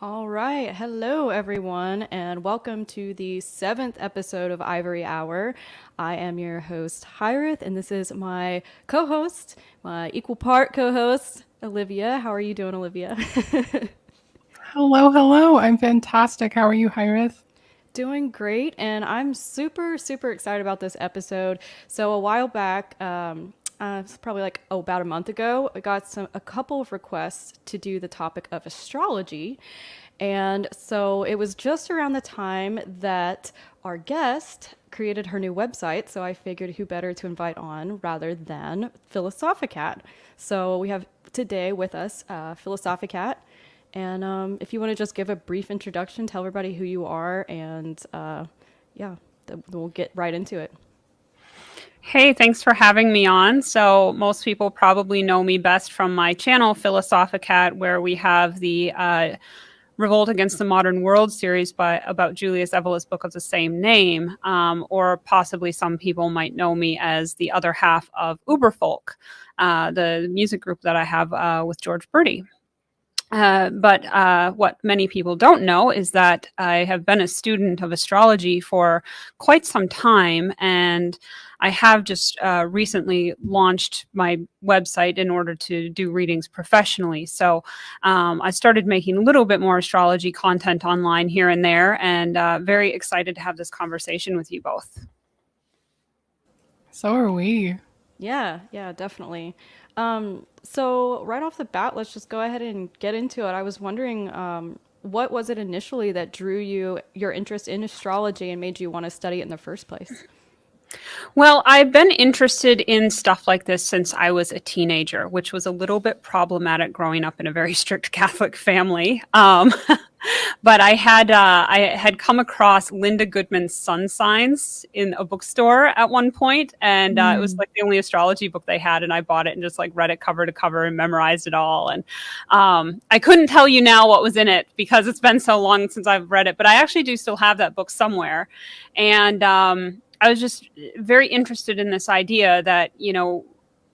All right. Hello, everyone, and welcome to the seventh episode of Ivory Hour. I am your host, Hiraeth, and this is my co host, my equal part co host, Olivia. How are you doing, Olivia? Hello, hello. I'm fantastic. How are you, Hiraeth? Doing great, and I'm super excited about this episode. So a while back, it's probably like about a month ago, I got a couple of requests to do the topic of astrology, and so it was just around the time that our guest created her new website. So I figured who better to invite on rather than Philosophicat. So we have today with us Philosophicat. And if you want to just give a brief introduction, tell everybody who you are, and yeah, we'll get right into it. Hey, thanks for having me on. So most people probably know me best from my channel, Philosophicat, where we have the Revolt Against the Modern World series about Julius Evola's book of the same name. Or possibly some people might know me as the other half of Uberfolk, the music group that I have with George Birdie. But what many people don't know is that I have been a student of astrology for quite some time, and I have just recently launched my website in order to do readings professionally. So I started making a little bit more astrology content online here and there, and very excited to have this conversation with you both. So are we. Yeah, definitely. So right off the bat, let's just go ahead and get into it. I was wondering, what was it initially that drew your interest in astrology and made you want to study it in the first place? Well, I've been interested in stuff like this since I was a teenager, which was a little bit problematic growing up in a very strict Catholic family. But I had come across Linda Goodman's Sun Signs in a bookstore at one point, and it was like the only astrology book they had, and I bought it and just like read it cover to cover and memorized it all. And I couldn't tell you now what was in it because it's been so long since I've read it, but I actually do still have that book somewhere, and I was just very interested in this idea that,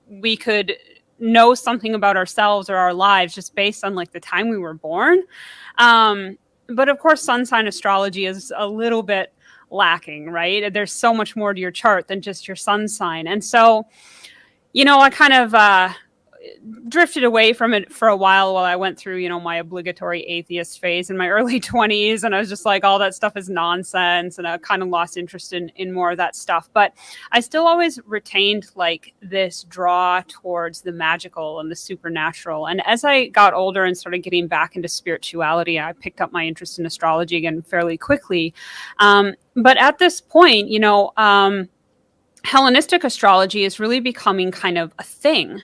we could know something about ourselves or our lives just based on like the time we were born. But of course, sun sign astrology is a little bit lacking, right? There's so much more to your chart than just your sun sign. And so, I kind of drifted away from it for a while I went through, my obligatory atheist phase in my early 20s. And I was just like, all that stuff is nonsense. And I kind of lost interest in more of that stuff. But I still always retained like this draw towards the magical and the supernatural. And as I got older and started getting back into spirituality, I picked up my interest in astrology again fairly quickly. But at this point, Hellenistic astrology is really becoming kind of a thing.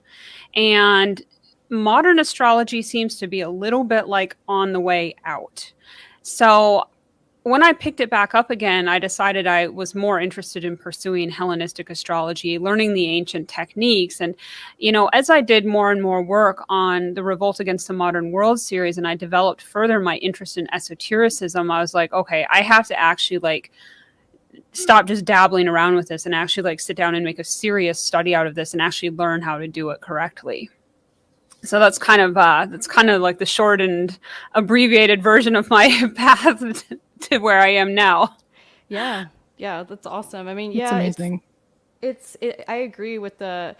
And modern astrology seems to be a little bit like on the way out. So when I picked it back up again, I decided I was more interested in pursuing Hellenistic astrology, learning the ancient techniques. And, as I did more and more work on the Revolt Against the Modern World series, and I developed further my interest in esotericism, I was like, okay, I have to actually like stop just dabbling around with this and actually like sit down and make a serious study out of this and actually learn how to do it correctly. So that's kind of like the short and abbreviated version of my path to where I am now. Yeah, that's awesome. I mean, It's yeah, amazing. I agree with the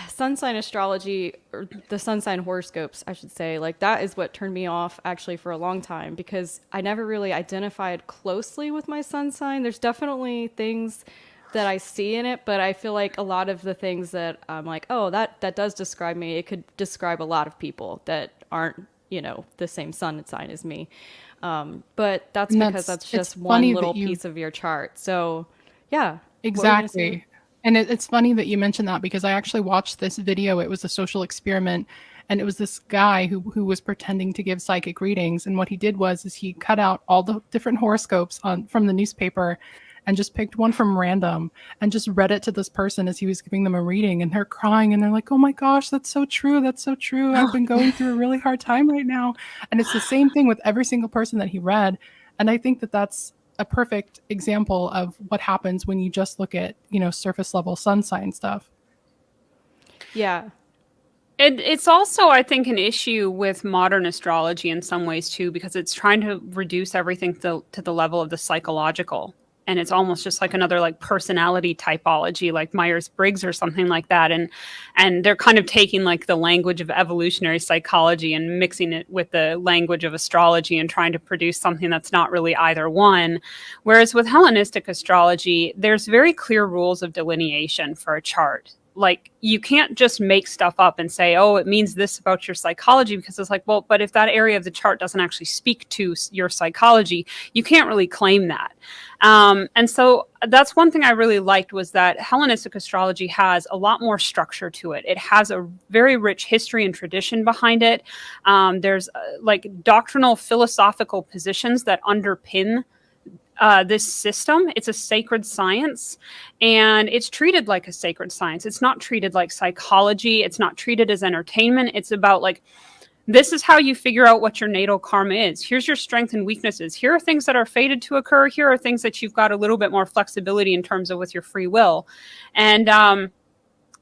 sun sign astrology, or the sun sign horoscopes, I should say. Like, that is what turned me off actually for a long time because I never really identified closely with my sun sign. There's definitely things that I see in it, but I feel like a lot of the things that I'm like, oh, that does describe me. It could describe a lot of people that aren't, the same sun sign as me. But that's And because that's that's it's just one funny that little you piece of your chart. So, yeah. What were you gonna say? exactly. And it's funny that you mentioned that because I actually watched this video. It was a social experiment, and it was this guy who was pretending to give psychic readings. And what he did was is he cut out all the different horoscopes from the newspaper and just picked one from random and just read it to this person as he was giving them a reading, and they're crying and they're like, "Oh my gosh, that's so true. That's so true. I've been going through a really hard time right now." And it's the same thing with every single person that he read. And I think that that's a perfect example of what happens when you just look at, surface level sun sign stuff. Yeah. It's also, I think, an issue with modern astrology in some ways too, because it's trying to reduce everything to the level of the psychological. And it's almost just like another like personality typology, like Myers-Briggs or something like that. And they're kind of taking like the language of evolutionary psychology and mixing it with the language of astrology and trying to produce something that's not really either one. Whereas with Hellenistic astrology, there's very clear rules of delineation for a chart. Like, you can't just make stuff up and say, oh, it means this about your psychology, because it's like, well, but if that area of the chart doesn't actually speak to your psychology, you can't really claim that. And so that's one thing I really liked, was that Hellenistic astrology has a lot more structure to it. It has a very rich history and tradition behind it. There's like doctrinal philosophical positions that underpin this system. It's a sacred science, and it's treated like a sacred science. It's not treated like psychology. It's not treated as entertainment. It's about like, this is how you figure out what your natal karma is. Here's your strengths and weaknesses. Here are things that are fated to occur. Here are things that you've got a little bit more flexibility in terms of with your free will. And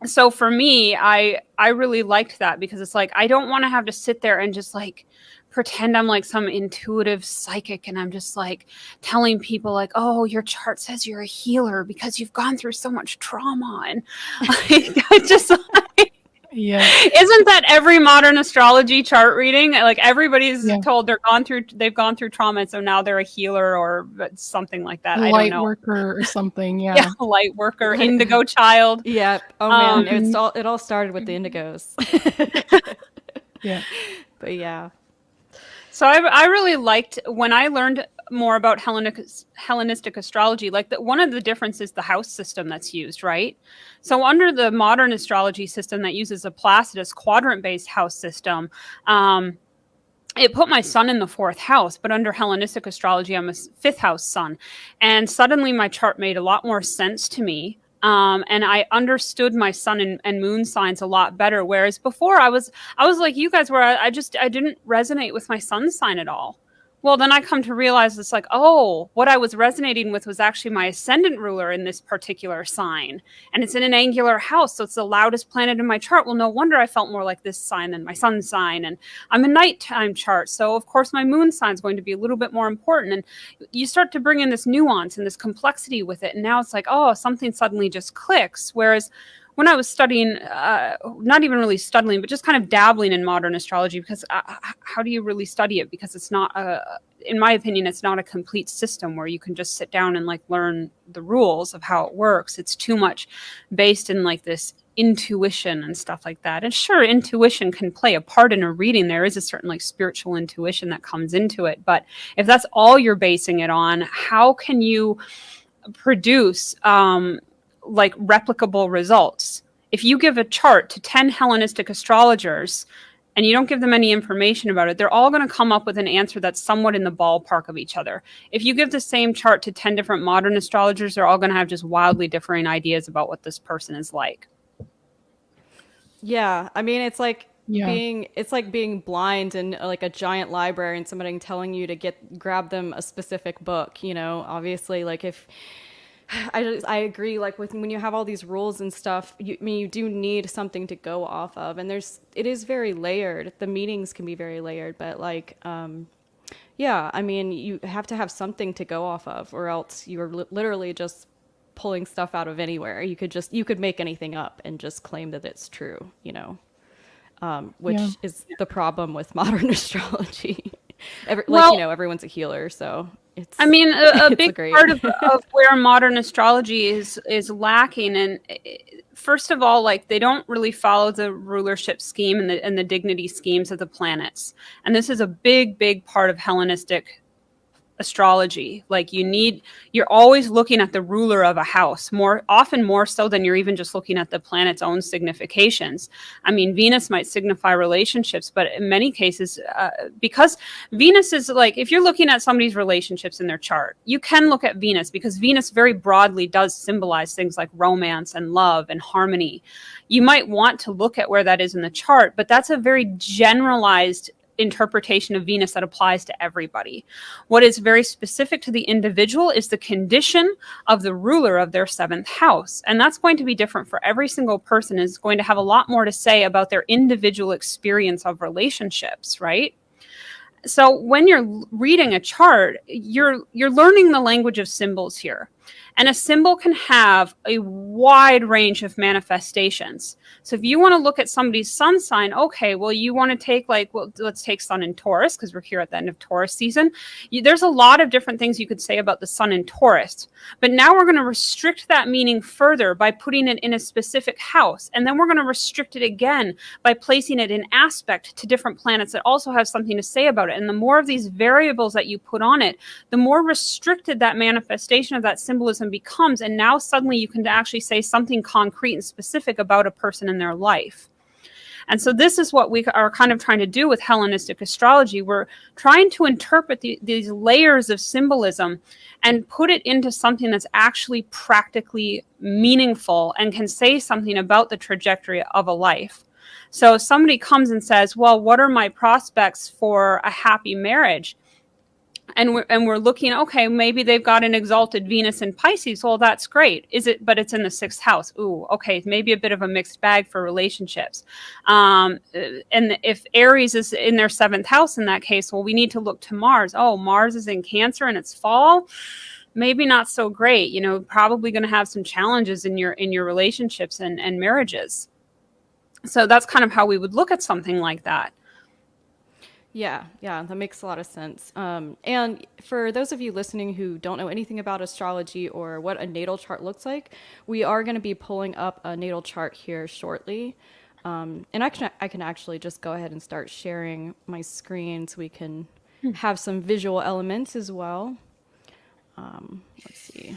so for me, I really liked that, because it's like, I don't want to have to sit there and just like pretend I'm like some intuitive psychic, and I'm just like telling people like, oh, your chart says you're a healer because you've gone through so much trauma. And I just like, Yeah. isn't that every modern astrology chart reading? Like, everybody's told they've gone through trauma, and so now they're a healer or something like that. I don't know. Light worker or something. Yeah. Yeah, light worker, indigo child. Yeah. Oh man, it all started with the indigos. Yeah. But yeah. So I really liked when I learned more about Hellenistic astrology, like that one of the differences is the house system that's used, right? So under the modern astrology system that uses a Placidus quadrant-based house system, it put my sun in the 4th house, but under Hellenistic astrology, I'm a 5th house sun. And suddenly my chart made a lot more sense to me. And I understood my sun and moon signs a lot better. Whereas before I was like you guys, where I didn't resonate with my sun sign at all. Well, then I come to realize it's like, oh, what I was resonating with was actually my ascendant ruler in this particular sign. And it's in an angular house, so it's the loudest planet in my chart. Well, no wonder I felt more like this sign than my sun sign. And I'm a nighttime chart, so of course my moon sign is going to be a little bit more important. And you start to bring in this nuance and this complexity with it. And now it's like, oh, something suddenly just clicks. Whereas when I was studying, not even really studying, but just kind of dabbling in modern astrology, because how do you really study it? Because it's not, in my opinion, it's not a complete system where you can just sit down and like learn the rules of how it works. It's too much based in like this intuition and stuff like that. And sure, intuition can play a part in a reading. There is a certain like spiritual intuition that comes into it. But if that's all you're basing it on, how can you produce like replicable results? If you give a chart to 10 Hellenistic astrologers and you don't give them any information about it, they're all going to come up with an answer that's somewhat in the ballpark of each other. If you give the same chart to 10 different modern astrologers, they're all going to have just wildly differing ideas about what this person is like. Yeah, I mean, it's like being blind in like a giant library and somebody telling you to grab them a specific book, you know. Obviously, like if I agree, like with when you have all these rules and stuff, you do need something to go off of, and it is very layered. The meanings can be very layered, but like yeah, I mean, you have to have something to go off of, or else you're literally just pulling stuff out of anywhere. You could make anything up and just claim that it's true, you know, which is the problem with modern astrology. Everyone's a healer, so I mean, a big part of where modern astrology is lacking, and first of all, like they don't really follow the rulership scheme and the dignity schemes of the planets, and this is a big part of Hellenistic astrology. Like you're always looking at the ruler of a house, often more so than you're even just looking at the planet's own significations. I mean, Venus might signify relationships, but in many cases, because Venus is like, if you're looking at somebody's relationships in their chart, you can look at Venus, because Venus very broadly does symbolize things like romance and love and harmony. You might want to look at where that is in the chart, but that's a very generalized interpretation of Venus that applies to everybody. What is very specific to the individual is the condition of the ruler of their seventh house. And that's going to be different for every single person. Is going to have a lot more to say about their individual experience of relationships, right? So when you're reading a chart, you're learning the language of symbols here. And a symbol can have a wide range of manifestations. So if you want to look at somebody's sun sign, okay, well, you want to take let's take sun in Taurus, because we're here at the end of Taurus season. There's a lot of different things you could say about the sun in Taurus. But now we're going to restrict that meaning further by putting it in a specific house. And then we're going to restrict it again by placing it in aspect to different planets that also have something to say about it. And the more of these variables that you put on it, the more restricted that manifestation of that symbolism becomes. And now suddenly you can actually say something concrete and specific about a person in their life. And so this is what we are kind of trying to do with Hellenistic astrology. We're trying to interpret these layers of symbolism and put it into something that's actually practically meaningful and can say something about the trajectory of a life. So somebody comes and says, well, what are my prospects for a happy marriage? And we're looking, okay, maybe they've got an exalted Venus in Pisces. Well, that's great. But it's in the 6th house. Ooh, okay, maybe a bit of a mixed bag for relationships. And if Aries is in their 7th house in that case, well, we need to look to Mars. Oh, Mars is in Cancer and it's fall. Maybe not so great. Probably going to have some challenges in your relationships and marriages. So that's kind of how we would look at something like that. Yeah, that makes a lot of sense. And for those of you listening who don't know anything about astrology or what a natal chart looks like, we are going to be pulling up a natal chart here shortly. And I can actually just go ahead and start sharing my screen so we can have some visual elements as well. Let's see.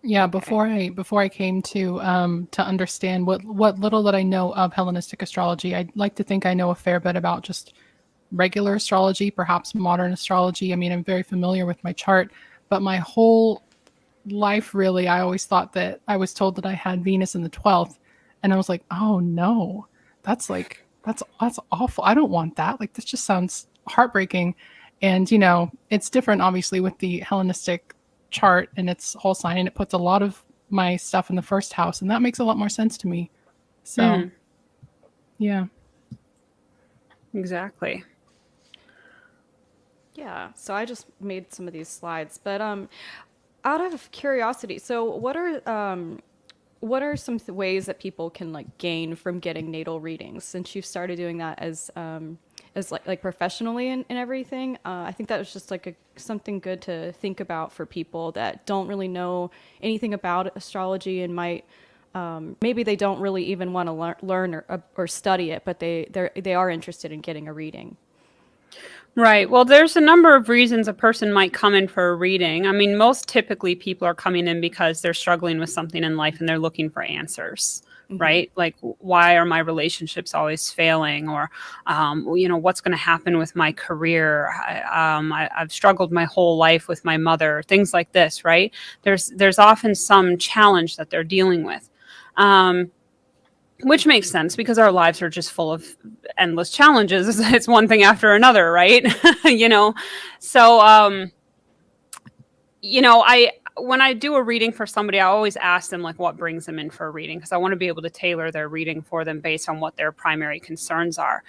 Yeah, before I came to understand what little that I know of Hellenistic astrology, I'd like to think I know a fair bit about just regular astrology, perhaps modern astrology. I mean, I'm very familiar with my chart, but my whole life, really, I always thought that I was told that I had Venus in the 12th, and I was like, oh no, that's awful. I don't want that. Like, this just sounds heartbreaking. And it's different, obviously, with the Hellenistic chart and its whole sign, and it puts a lot of my stuff in the 1st house, and that makes a lot more sense to me. So yeah, exactly. Yeah, so I just made some of these slides, but out of curiosity, so what are some ways that people can gain from getting natal readings, since you've started doing that as like professionally and everything? I think that was just something good to think about for people that don't really know anything about astrology and might maybe they don't really even want to learn or study it, but they are interested in getting a reading. Right. Well, there's a number of reasons a person might come in for a reading. I mean, most typically people are coming in because they're struggling with something in life and they're looking for answers. Right? Like, why are my relationships always failing? Or, what's going to happen with my career? I've struggled my whole life with my mother, things like this, right? There's often some challenge that they're dealing with, which makes sense because our lives are just full of endless challenges. It's one thing after another, right? So, when I do a reading for somebody, I always ask them what brings them in for a reading, because I want to be able to tailor their reading for them based on what their primary concerns are.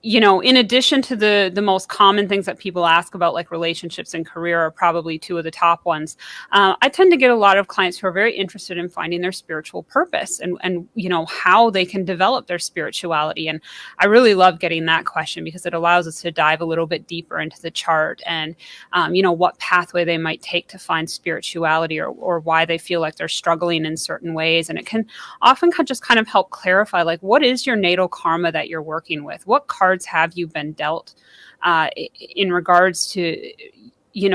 In addition to the most common things that people ask about, like relationships and career, are probably two of the top ones. I tend to get a lot of clients who are very interested in finding their spiritual purpose and how they can develop their spirituality. And I really love getting that question because it allows us to dive a little bit deeper into the chart and, what pathway they might take to find spirituality or why they feel like they're struggling in certain ways. And it can often just kind of help clarify, what is your natal karma that you're working with? What cards have you been dealt in regards to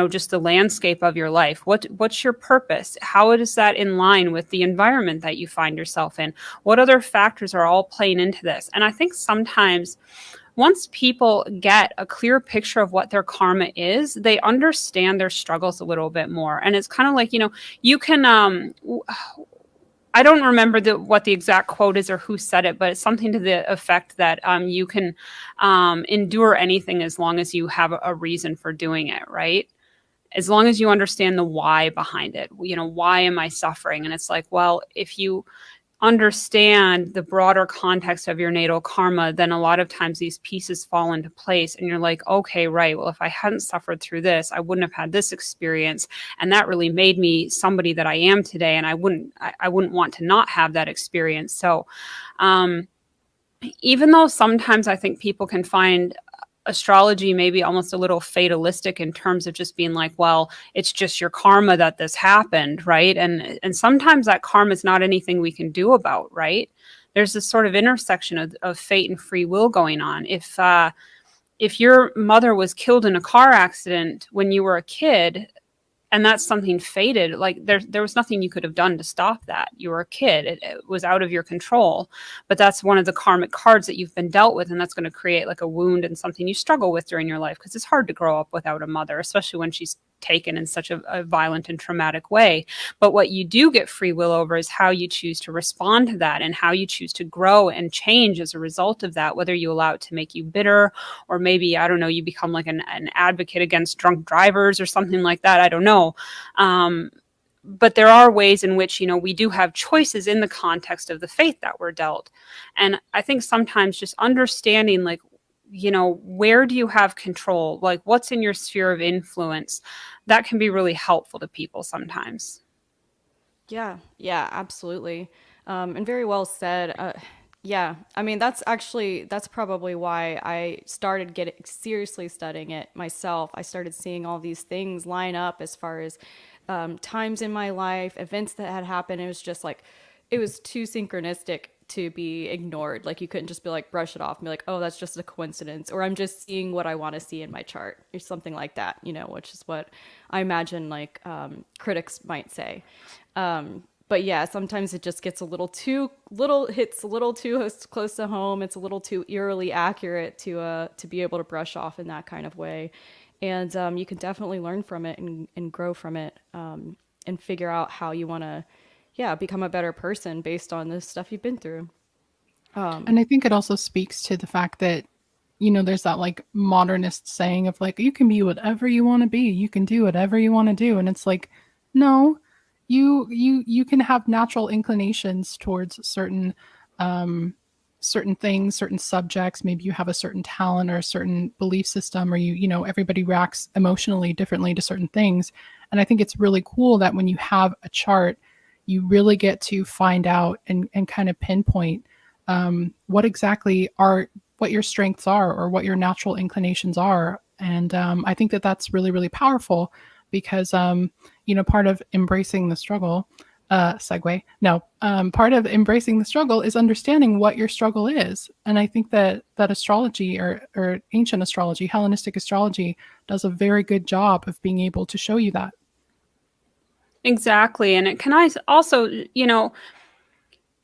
just the landscape of your life? What's your purpose? How is that in line with the environment that you find yourself in? What other factors are all playing into this? And I think sometimes once people get a clear picture of what their karma is, they understand their struggles a little bit more. And it's kind of like, you can, I don't remember what the exact quote is or who said it, but it's something to the effect that you can endure anything as long as you have a reason for doing it, right? As long as you understand the why behind it. Why am I suffering? And it's like, well, if you understand the broader context of your natal karma, then a lot of times these pieces fall into place and you're like, okay, right. Well, if I hadn't suffered through this, I wouldn't have had this experience. And that really made me somebody that I am today. And I wouldn't want to not have that experience. So, even though sometimes I think people can find astrology maybe almost a little fatalistic in terms of just being like, well, it's just your karma that this happened, right? And sometimes that karma is not anything we can do about, right? There's this sort of intersection of fate and free will going on. If your mother was killed in a car accident when you were a kid, and that's something fated, like there was nothing you could have done to stop that. You were a kid. It was out of your control. But that's one of the karmic cards that you've been dealt with, and that's going to create like a wound and something you struggle with during your life, because it's hard to grow up without a mother, especially when she's taken in such a violent and traumatic way. But what you do get free will over is how you choose to respond to that and how you choose to grow and change as a result of that, whether you allow it to make you bitter, or maybe, I don't know, you become like an advocate against drunk drivers or something like that. I don't know. But there are ways in which, we do have choices in the context of the fate that we're dealt. And I think sometimes just understanding, like, where do you have control? Like, what's in your sphere of influence? That can be really helpful to people sometimes. Yeah, absolutely. And very well said. Yeah, I mean, that's probably why I started getting seriously studying it myself. I started seeing all these things line up as far as times in my life, events that had happened. It was just like, it was too synchronistic to be ignored. Like, you couldn't just be like, brush it off and be like, oh, that's just a coincidence, or I'm just seeing what I want to see in my chart, or something like that, which is what I imagine like critics might say. But yeah, sometimes it just gets hits a little too close to home. It's a little too eerily accurate to be able to brush off in that kind of way. And you can definitely learn from it and grow from it, and figure out how you want to, become a better person based on the stuff you've been through. And I think it also speaks to the fact that, there's that like modernist saying of like, you can be whatever you want to be. You can do whatever you want to do. And it's like, no, you can have natural inclinations towards certain things, certain subjects. Maybe you have a certain talent or a certain belief system, or everybody reacts emotionally differently to certain things. And I think it's really cool that when you have a chart, you really get to find out and kind of pinpoint what exactly what your strengths are, or what your natural inclinations are. And I think that that's really, really powerful, because part of embracing the struggle, part of embracing the struggle is understanding what your struggle is. And I think that astrology, or ancient astrology, Hellenistic astrology, does a very good job of being able to show you that. Exactly. And it can also,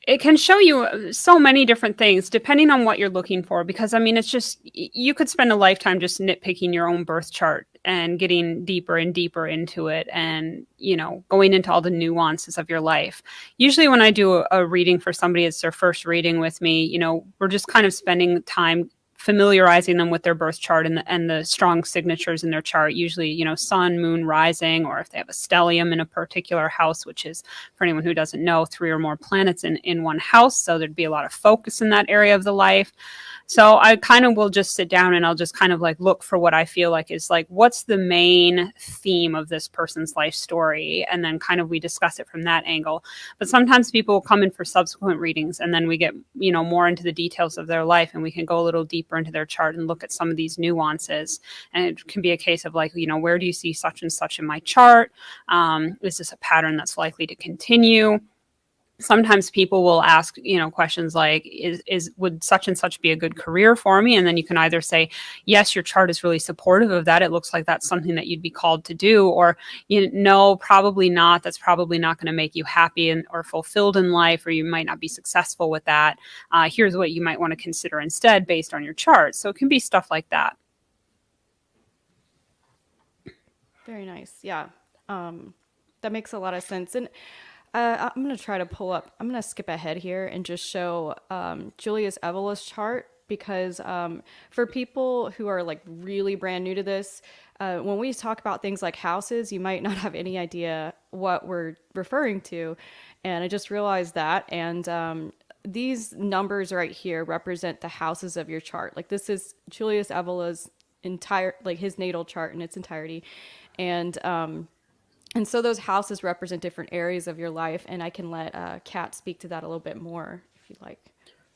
it can show you so many different things depending on what you're looking for. Because, I mean, it's just, you could spend a lifetime just nitpicking your own birth chart and getting deeper and deeper into it, and, going into all the nuances of your life. Usually when I do a reading for somebody, it's their first reading with me, we're just kind of spending time familiarizing them with their birth chart and the strong signatures in their chart, usually, sun, moon, rising, or if they have a stellium in a particular house, which is, for anyone who doesn't know, 3 or more planets in one house. So there'd be a lot of focus in that area of the life. So I kind of will just sit down and I'll just kind of like look for what I feel like is like, what's the main theme of this person's life story? And then kind of we discuss it from that angle. But sometimes people will come in for subsequent readings, and then we get, more into the details of their life, and we can go a little deeper into their chart and look at some of these nuances. And it can be a case of like, where do you see such and such in my chart? Is this a pattern that's likely to continue? sometimes people will ask, questions like, would such and such be a good career for me? And then you can either say, yes, your chart is really supportive of that. It looks like that's something that you'd be called to do. Or, no, probably not. That's probably not going to make you happy or fulfilled in life, or you might not be successful with that. Here's what you might want to consider instead based on your chart. So it can be stuff like that. Very nice. Yeah. That makes a lot of sense. And I'm going to try to pull up, I'm going to skip ahead here and just show Julius Evola's chart, because for people who are like really brand new to this, when we talk about things like houses, you might not have any idea what we're referring to. And I just realized that. And these numbers right here represent the houses of your chart. Like this is Julius Evola's entire, like his natal chart in its entirety. And so those houses represent different areas of your life, and I can let Kat speak to that a little bit more if you'd like.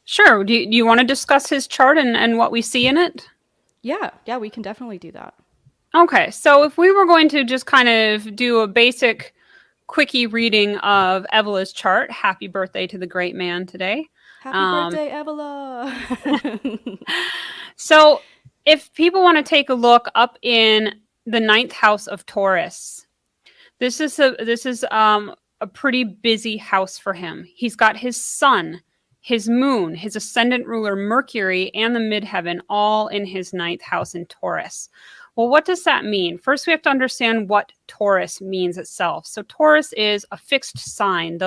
Sure. Do you want to discuss his chart and what we see in it? Yeah, we can definitely do that. Okay, so if we were going to just kind of do a basic quickie reading of Evola's chart, happy birthday to the great man today. Happy birthday, Evola! So if people want to take a look up in the 9th house of Taurus, this is a pretty busy house for him. He's got his sun, his moon, his ascendant ruler Mercury, and the midheaven all in his 9th house in Taurus. Well, what does that mean? First, we have to understand what Taurus means itself. So Taurus is a fixed sign.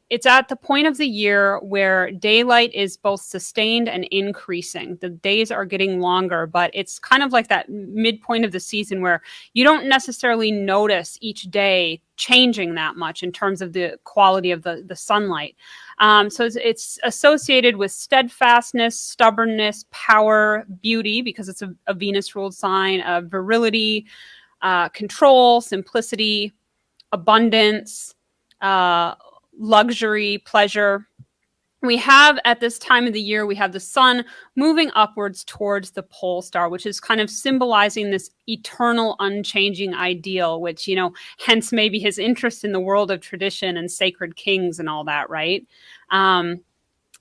It's at the point of the year where daylight is both sustained and increasing. The days are getting longer, but it's kind of like that midpoint of the season where you don't necessarily notice each day changing that much in terms of the quality of the sunlight. So it's associated with steadfastness, stubbornness, power, beauty, because it's a Venus-ruled sign, of virility, control, simplicity, abundance, luxury, pleasure. We have, at this time of the year, we have the sun moving upwards towards the pole star, which is kind of symbolizing this eternal, unchanging ideal, which, hence maybe his interest in the world of tradition and sacred kings and all that, right?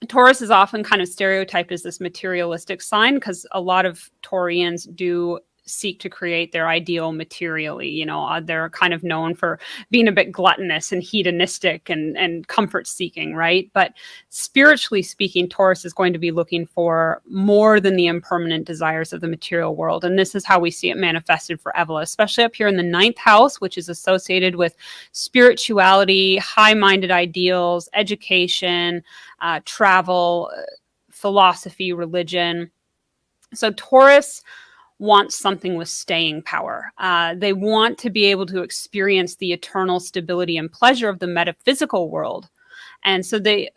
Taurus is often kind of stereotyped as this materialistic sign because a lot of Taurians do seek to create their ideal materially. They're kind of known for being a bit gluttonous and hedonistic and comfort seeking, right? But spiritually speaking, Taurus is going to be looking for more than the impermanent desires of the material world. And this is how we see it manifested for Evola, especially up here in the 9th house, which is associated with spirituality, high-minded ideals, education, travel, philosophy, religion. So Taurus wants something with staying power. They want to be able to experience the eternal stability and pleasure of the metaphysical world. And so they,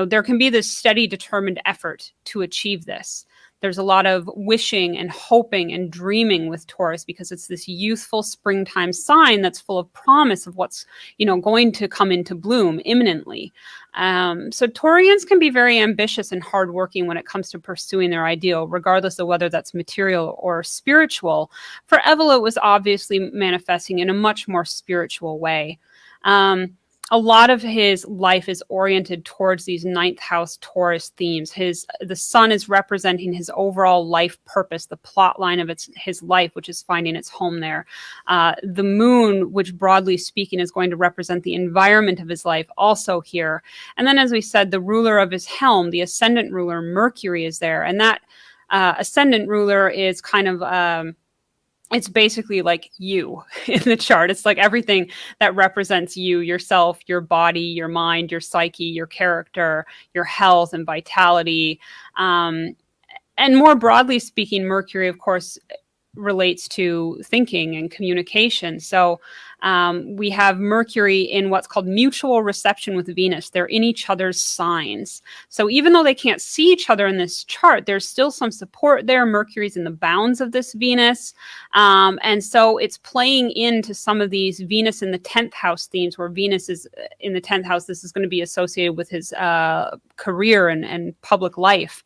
there can be this steady, determined effort to achieve this. There's a lot of wishing and hoping and dreaming with Taurus because it's this youthful springtime sign that's full of promise of what's, going to come into bloom imminently. So Taurians can be very ambitious and hardworking when it comes to pursuing their ideal, regardless of whether that's material or spiritual. For Evola, it was obviously manifesting in a much more spiritual way. A lot of his life is oriented towards these 9th house Taurus themes. The sun is representing his overall life purpose, the plot line of his life, which is finding its home there. The moon, which broadly speaking is going to represent the environment of his life, also here. And then, as we said, the ruler of his helm, the ascendant ruler, Mercury, is there. And that ascendant ruler is kind of it's basically like you in the chart. It's like everything that represents you, yourself, your body, your mind, your psyche, your character, your health and vitality. And more broadly speaking, Mercury, of course, relates to thinking and communication. So we have Mercury in what's called mutual reception with Venus. They're in each other's signs. So even though they can't see each other in this chart, there's still some support there. Mercury's in the bounds of this Venus. And so it's playing into some of these Venus in the 10th house themes, where Venus is in the 10th house. This is going to be associated with his career and public life.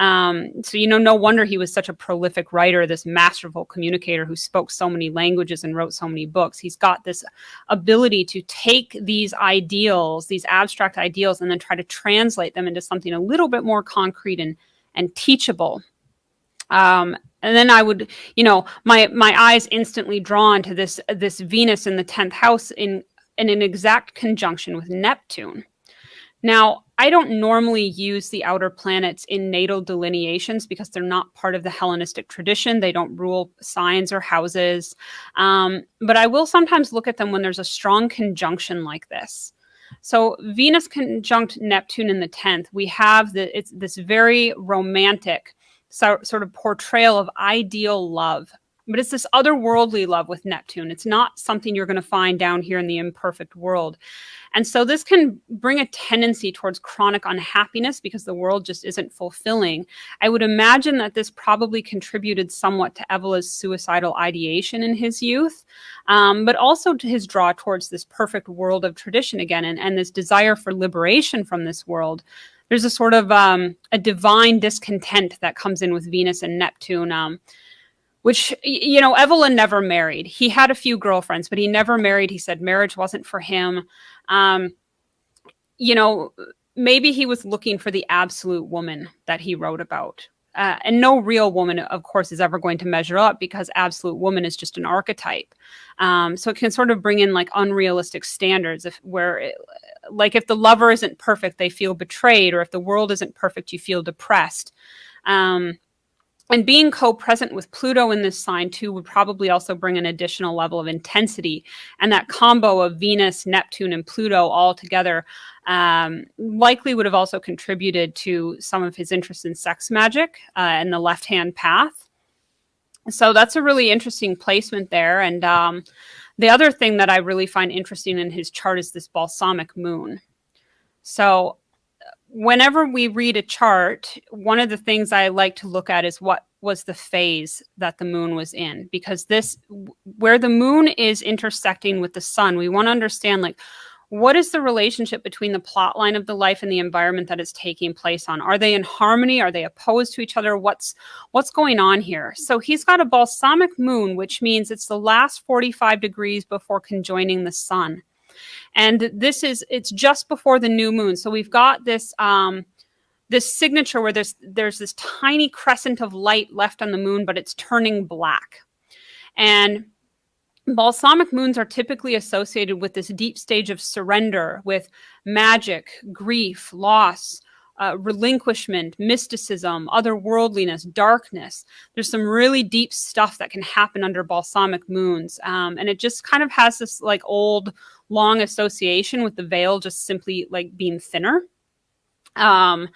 So, no wonder he was such a prolific writer, this masterful communicator who spoke so many languages and wrote so many books. He's got this ability to take these ideals, these abstract ideals, and then try to translate them into something a little bit more concrete and teachable. And then I would, my eyes instantly drawn to this Venus in the 10th house in an exact conjunction with Neptune. Now, I don't normally use the outer planets in natal delineations because they're not part of the Hellenistic tradition. They don't rule signs or houses. But I will sometimes look at them when there's a strong conjunction like this. So Venus conjunct Neptune in the 10th, we have it's this very romantic sort of portrayal of ideal love. But it's this otherworldly love with Neptune. It's not something you're going to find down here in the imperfect world. And so this can bring a tendency towards chronic unhappiness because the world just isn't fulfilling. I would imagine that this probably contributed somewhat to Evola's suicidal ideation in his youth, but also to his draw towards this perfect world of tradition again, and this desire for liberation from this world. There's a sort of a divine discontent that comes in with Venus and Neptune, which, Evola never married. He had a few girlfriends, but he never married. He said marriage wasn't for him. Maybe he was looking for the absolute woman that he wrote about. And no real woman, of course, is ever going to measure up because absolute woman is just an archetype. So it can sort of bring in like unrealistic standards if the lover isn't perfect, they feel betrayed, or if the world isn't perfect, you feel depressed. And being co-present with Pluto in this sign too would probably also bring an additional level of intensity. And that combo of Venus, Neptune, and Pluto all together likely would have also contributed to some of his interest in sex magic and the left-hand path. So that's a really interesting placement there. And the other thing that I really find interesting in his chart is this balsamic moon. So whenever we read a chart, one of the things I like to look at is what was the phase that the moon was in, because where the moon is intersecting with the sun, we want to understand what is the relationship between the plot line of the life and the environment that is taking place on? Are they in harmony? Are they opposed to each other? What's going on here? So he's got a balsamic moon, which means it's the last 45 degrees before conjoining the sun. And it's just before the new moon. So we've got this this signature where there's this tiny crescent of light left on the moon, but it's turning black. And balsamic moons are typically associated with this deep stage of surrender, with magic, grief, loss, relinquishment, mysticism, otherworldliness, darkness. There's some really deep stuff that can happen under balsamic moons. And it just kind of has this old, long association with the veil just simply being thinner. And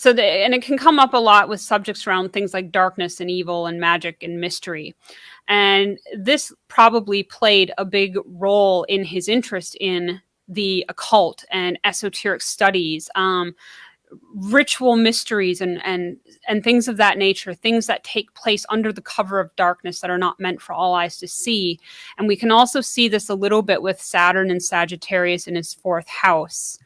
it can come up a lot with subjects around things like darkness and evil and magic and mystery. And this probably played a big role in his interest in the occult and esoteric studies, ritual mysteries and things of that nature, things that take place under the cover of darkness that are not meant for all eyes to see. And we can also see this a little bit with Saturn and Sagittarius in his 4th house.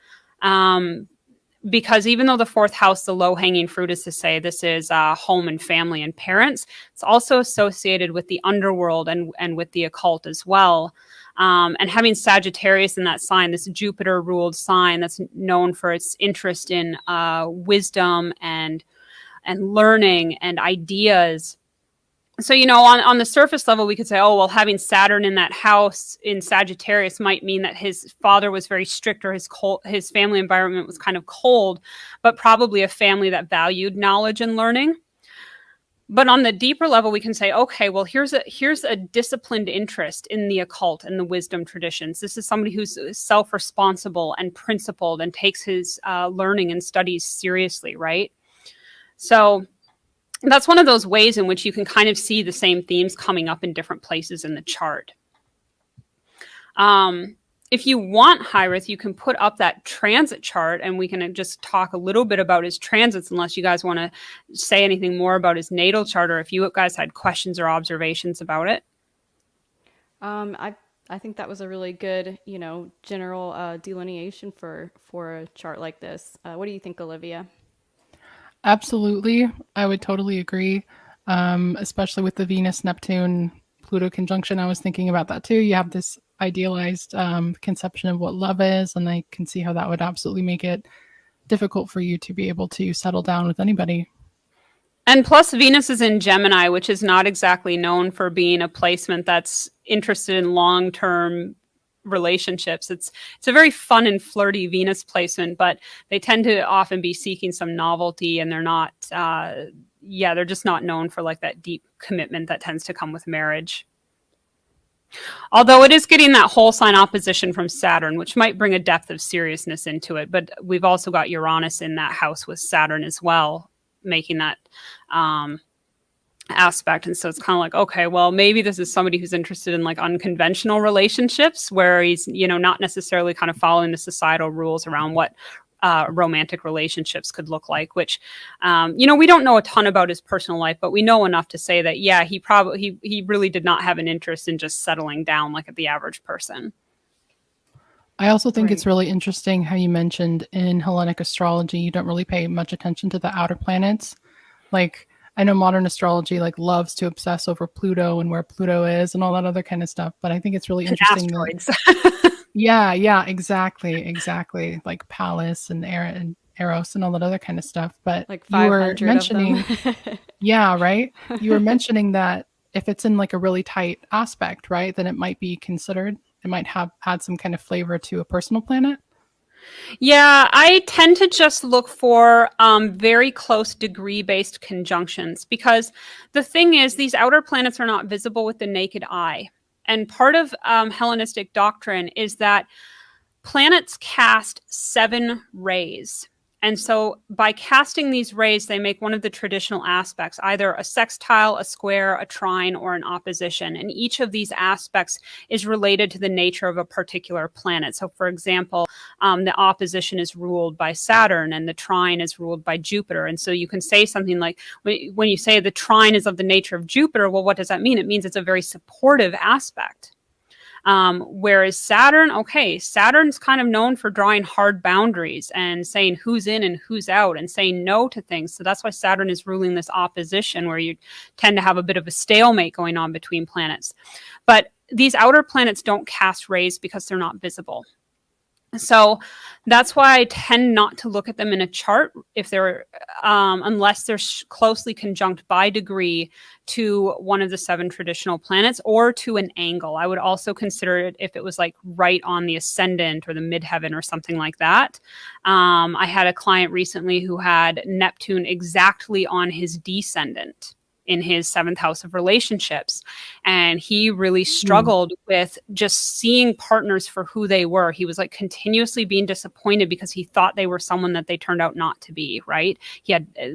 Because even though the 4th house, the low-hanging fruit is to say this is home and family and parents, it's also associated with the underworld and with the occult as well. And having Sagittarius in that sign, this Jupiter-ruled sign that's known for its interest in wisdom and learning and ideas. So, on the surface level, we could say, oh, well, having Saturn in that house in Sagittarius might mean that his father was very strict or his family environment was kind of cold, but probably a family that valued knowledge and learning. But on the deeper level, we can say, okay, well, here's a disciplined interest in the occult and the wisdom traditions. This is somebody who's self-responsible and principled and takes his learning and studies seriously, right? So that's one of those ways in which you can kind of see the same themes coming up in different places in the chart. If you want, Hiraeth, you can put up that transit chart and we can just talk a little bit about his transits, unless you guys want to say anything more about his natal chart, or if you guys had questions or observations about it. I think that was a really good, general delineation for a chart like this. What do you think, Olivia? Absolutely. I would totally agree. Especially with the Venus Neptune Pluto conjunction. I was thinking about that too. You have this idealized conception of what love is, and I can see how that would absolutely make it difficult for you to be able to settle down with anybody. And plus, Venus is in Gemini, which is not exactly known for being a placement that's interested in long-term relationships. It's a very fun and flirty Venus placement, but they tend to often be seeking some novelty, and they're not. They're just not known for like that deep commitment that tends to come with marriage. Although it is getting that whole sign opposition from Saturn, which might bring a depth of seriousness into it. But we've also got Uranus in that house with Saturn as well, making that aspect. And so it's kind of like, okay, well, maybe this is somebody who's interested in like unconventional relationships where he's, not necessarily kind of following the societal rules around what romantic relationships could look like, which, we don't know a ton about his personal life, but we know enough to say that, yeah, he really did not have an interest in just settling down like the average person. I also think it's really interesting how you mentioned in Hellenic astrology, you don't really pay much attention to the outer planets. Like, I know modern astrology like loves to obsess over Pluto and where Pluto is and all that other kind of stuff, but I think it's really interesting. Asteroids. Yeah, exactly. Like Pallas and Eros and all that other kind of stuff. But Like you were 500 mentioning, of them. yeah, right. You were mentioning that if it's in like a really tight aspect, right, then it might be considered. It might have had some kind of flavor to a personal planet. Yeah, I tend to just look for very close degree-based conjunctions because the thing is, these outer planets are not visible with the naked eye. And part of Hellenistic doctrine is that planets cast 7 rays. And so by casting these rays, they make one of the traditional aspects, either a sextile, a square, a trine, or an opposition. And each of these aspects is related to the nature of a particular planet. So for example, the opposition is ruled by Saturn and the trine is ruled by Jupiter. And so you can say something like, when you say the trine is of the nature of Jupiter, well, what does that mean? It means it's a very supportive aspect. Whereas Saturn's kind of known for drawing hard boundaries and saying who's in and who's out and saying no to things. So that's why Saturn is ruling this opposition where you tend to have a bit of a stalemate going on between planets. But these outer planets don't cast rays because they're not visible. So that's why I tend not to look at them in a chart if they're unless they're closely conjunct by degree to one of the 7 traditional planets or to an angle. I would also consider it if it was like right on the ascendant or the midheaven or something like that. I had a client recently who had Neptune exactly on his descendant in his 7th house of relationships. And he really struggled with just seeing partners for who they were. He was like continuously being disappointed because he thought they were someone that they turned out not to be, right?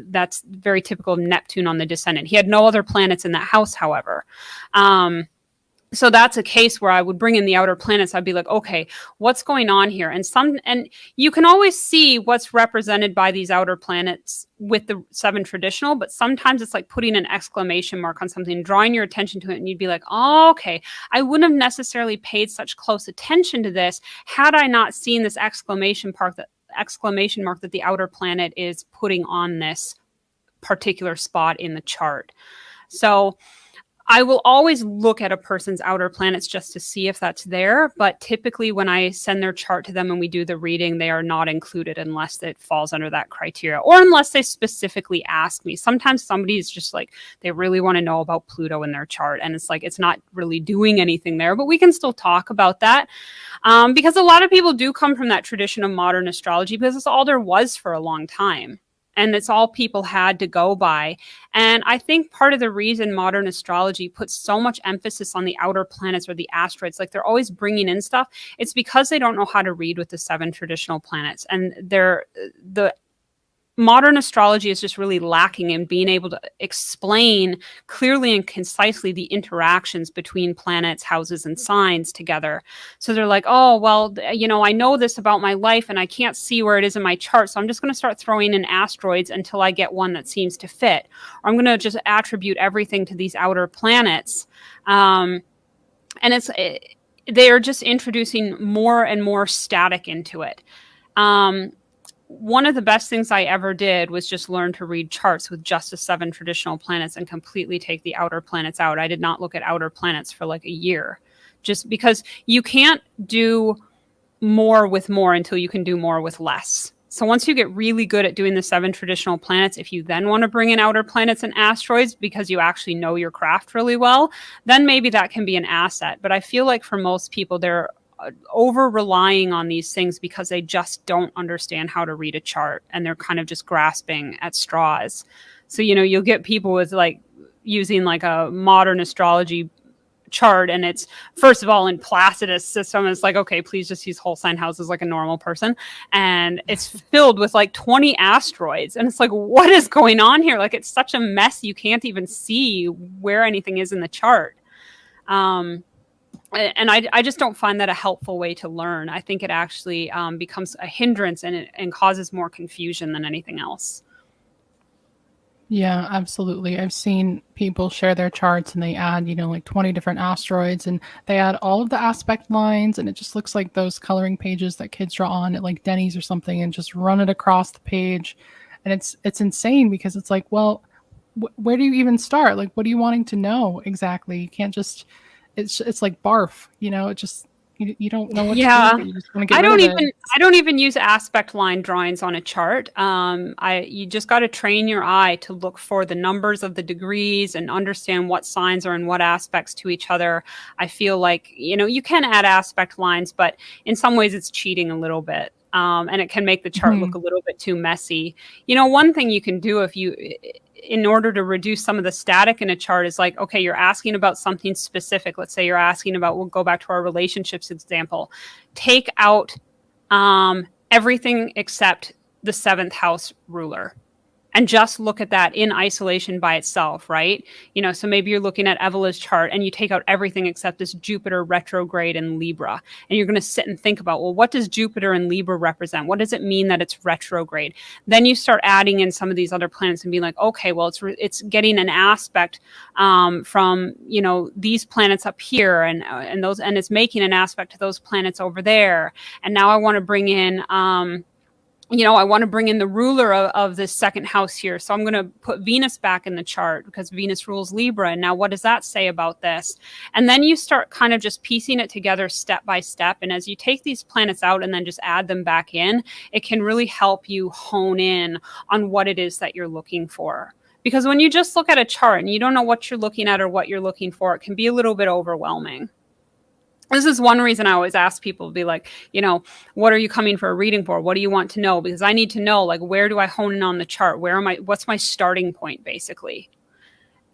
That's very typical of Neptune on the descendant. He had no other planets in that house, however. So that's a case where I would bring in the outer planets. I'd be like, okay, what's going on here? And you can always see what's represented by these outer planets with the 7 traditional, but sometimes it's like putting an exclamation mark on something, drawing your attention to it, and you'd be like, oh, okay, I wouldn't have necessarily paid such close attention to this had I not seen this exclamation mark that the outer planet is putting on this particular spot in the chart. So I will always look at a person's outer planets just to see if that's there. But typically when I send their chart to them and we do the reading, they are not included unless it falls under that criteria or unless they specifically ask me. Sometimes somebody is just like, they really want to know about Pluto in their chart. And it's like, it's not really doing anything there, but we can still talk about that. Because a lot of people do come from that tradition of modern astrology because it's all there was for a long time. And it's all people had to go by. And I think part of the reason modern astrology puts so much emphasis on the outer planets or the asteroids, like they're always bringing in stuff, it's because they don't know how to read with the 7 traditional planets. And the modern astrology is just really lacking in being able to explain clearly and concisely the interactions between planets, houses, and signs together. So they're like, oh, well, I know this about my life and I can't see where it is in my chart. So I'm just going to start throwing in asteroids until I get one that seems to fit. Or I'm going to just attribute everything to these outer planets. And they are just introducing more and more static into it. one of the best things I ever did was just learn to read charts with just the 7 traditional planets and completely take the outer planets out. I did not look at outer planets for like a year, just because you can't do more with more until you can do more with less. So once you get really good at doing the 7 traditional planets, if you then want to bring in outer planets and asteroids because you actually know your craft really well, then maybe that can be an asset. But I feel like for most people, they're over relying on these things because they just don't understand how to read a chart, and they're kind of just grasping at straws. So, you'll get people with like using like a modern astrology chart, and it's first of all in Placidus system. It's like, okay, please just use whole sign houses like a normal person, and it's filled with like 20 asteroids, and it's like, what is going on here? Like, it's such a mess, you can't even see where anything is in the chart. And I just don't find that a helpful way to learn. I think it actually becomes a hindrance and causes more confusion than anything else. Yeah, absolutely. I've seen people share their charts and they add, like 20 different asteroids, and they add all of the aspect lines, and it just looks like those coloring pages that kids draw on at like Denny's or something, and just run it across the page. And it's insane, because it's like, well, where do you even start? Like, what are you wanting to know exactly? You can't just, it's like barf, it just, you don't know what to do. You just want to get rid of it. I don't even use aspect line drawings on a chart. You just got to train your eye to look for the numbers of the degrees and understand what signs are in what aspects to each other. I feel like, you can add aspect lines, but in some ways it's cheating a little bit. And it can make the chart look a little bit too messy. One thing you can do in order to reduce some of the static in a chart is like, okay, you're asking about something specific. Let's say you're asking about, we'll go back to our relationships example. Take out everything except the 7th house ruler, and just look at that in isolation by itself, right? So maybe you're looking at Evola's chart and you take out everything except this Jupiter retrograde in Libra. And you're going to sit and think about, well, what does Jupiter in Libra represent? What does it mean that it's retrograde? Then you start adding in some of these other planets and being like, okay, well, it's getting an aspect from, these planets up here, and it's making an aspect to those planets over there. And now I want to bring in, I want to bring in the ruler of this 2nd house here. So I'm going to put Venus back in the chart because Venus rules Libra. And now what does that say about this? And then you start kind of just piecing it together step by step. And as you take these planets out and then just add them back in, it can really help you hone in on what it is that you're looking for. Because when you just look at a chart and you don't know what you're looking at or what you're looking for, it can be a little bit overwhelming. This is one reason I always ask people to be like, what are you coming for a reading for? What do you want to know? Because I need to know, like, where do I hone in on the chart? What's my starting point, basically?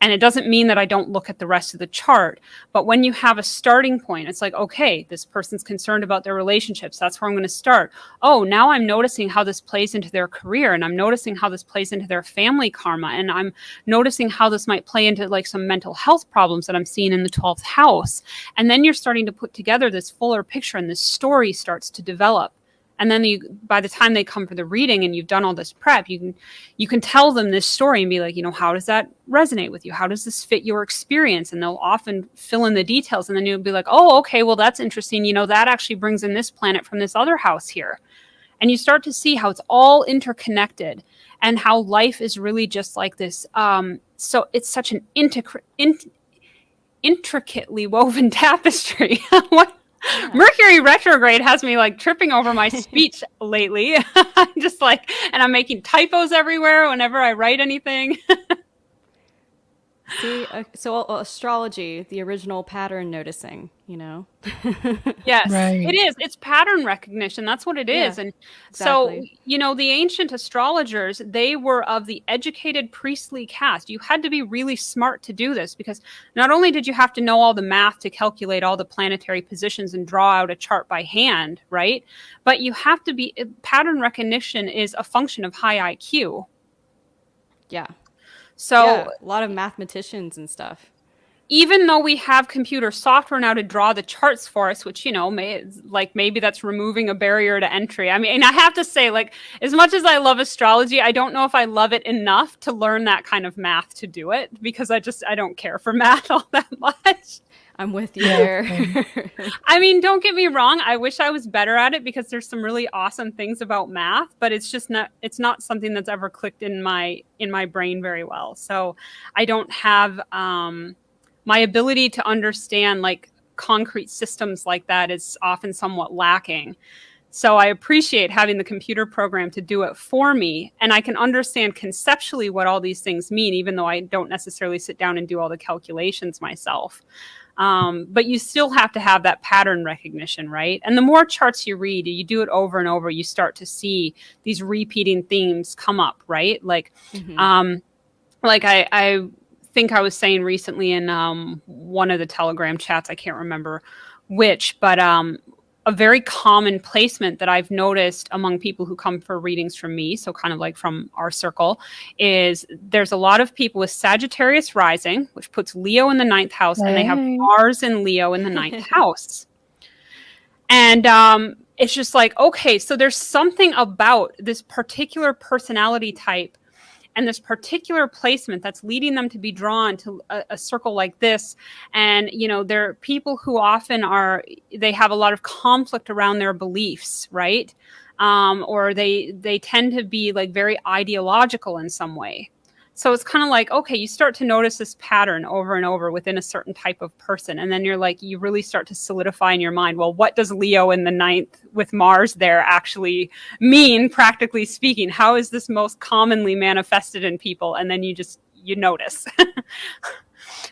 And it doesn't mean that I don't look at the rest of the chart. But when you have a starting point, it's like, okay, this person's concerned about their relationships. That's where I'm going to start. Oh, now I'm noticing how this plays into their career. And I'm noticing how this plays into their family karma. And I'm noticing how this might play into like some mental health problems that I'm seeing in the 12th house. And then you're starting to put together this fuller picture, and this story starts to develop. And then by the time they come for the reading and you've done all this prep, you can tell them this story and be like, how does that resonate with you? How does this fit your experience? And they'll often fill in the details. And then you'll be like, oh, okay, well, that's interesting. that actually brings in this planet from this other house here. And you start to see how it's all interconnected and how life is really just like this. So it's such an intricately woven tapestry. What? Yeah. Mercury retrograde has me like tripping over my speech lately. I'm just like, and I'm making typos everywhere whenever I write anything. See, so astrology, the original pattern noticing, Yes, right. It is. It's pattern recognition. That's what it is. And exactly. So, the ancient astrologers, they were of the educated priestly caste. You had to be really smart to do this, because not only did you have to know all the math to calculate all the planetary positions and draw out a chart by hand, right? But you have to be, pattern recognition is a function of high IQ. Yeah. So a lot of mathematicians and stuff. Even though we have computer software now to draw the charts for us, which, maybe that's removing a barrier to entry. I mean, I have to say, like, as much as I love astrology, I don't know if I love it enough to learn that kind of math to do it, because I don't care for math all that much. I'm with you there. I mean, don't get me wrong. I wish I was better at it because there's some really awesome things about math, but it's not something that's ever clicked in my brain very well. So I don't have my ability to understand like concrete systems like that is often somewhat lacking. So I appreciate having the computer program to do it for me. And I can understand conceptually what all these things mean, even though I don't necessarily sit down and do all the calculations myself. But you still have to have that pattern recognition, right? And the more charts you read, you do it over and over, you start to see these repeating themes come up, right? Like, like I think I was saying recently in one of the Telegram chats, I can't remember which, but a very common placement that I've noticed among people who come for readings from me, so kind of like from our circle, is there's a lot of people with Sagittarius rising, which puts Leo in the 9th house, and they have Mars and Leo in the 9th house. And it's just like, okay, so there's something about this particular personality type and this particular placement that's leading them to be drawn to a circle like this. And, you know, there are people who often they have a lot of conflict around their beliefs, right? Or they tend to be like very ideological in some way. So it's kind of like, okay, you start to notice this pattern over and over within a certain type of person. And then you're like, you really start to solidify in your mind, well, what does Leo in the 9th with Mars there actually mean, practically speaking? How is this most commonly manifested in people? And then you notice,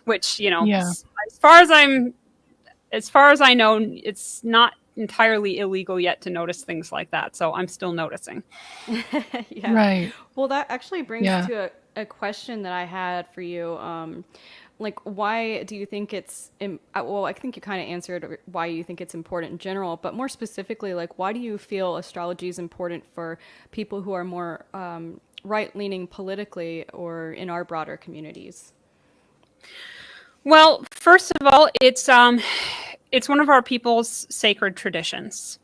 which, you know, as far as I know, it's not entirely illegal yet to notice things like that. So I'm still noticing. Yeah. Right. Well, that actually brings to a question that I had for you. Like, why do you think it's, well, I think you kind of answered why you think it's important in general, but more specifically, like, why do you feel astrology is important for people who are more right-leaning politically or in our broader communities? Well, first of all, it's one of our people's sacred traditions,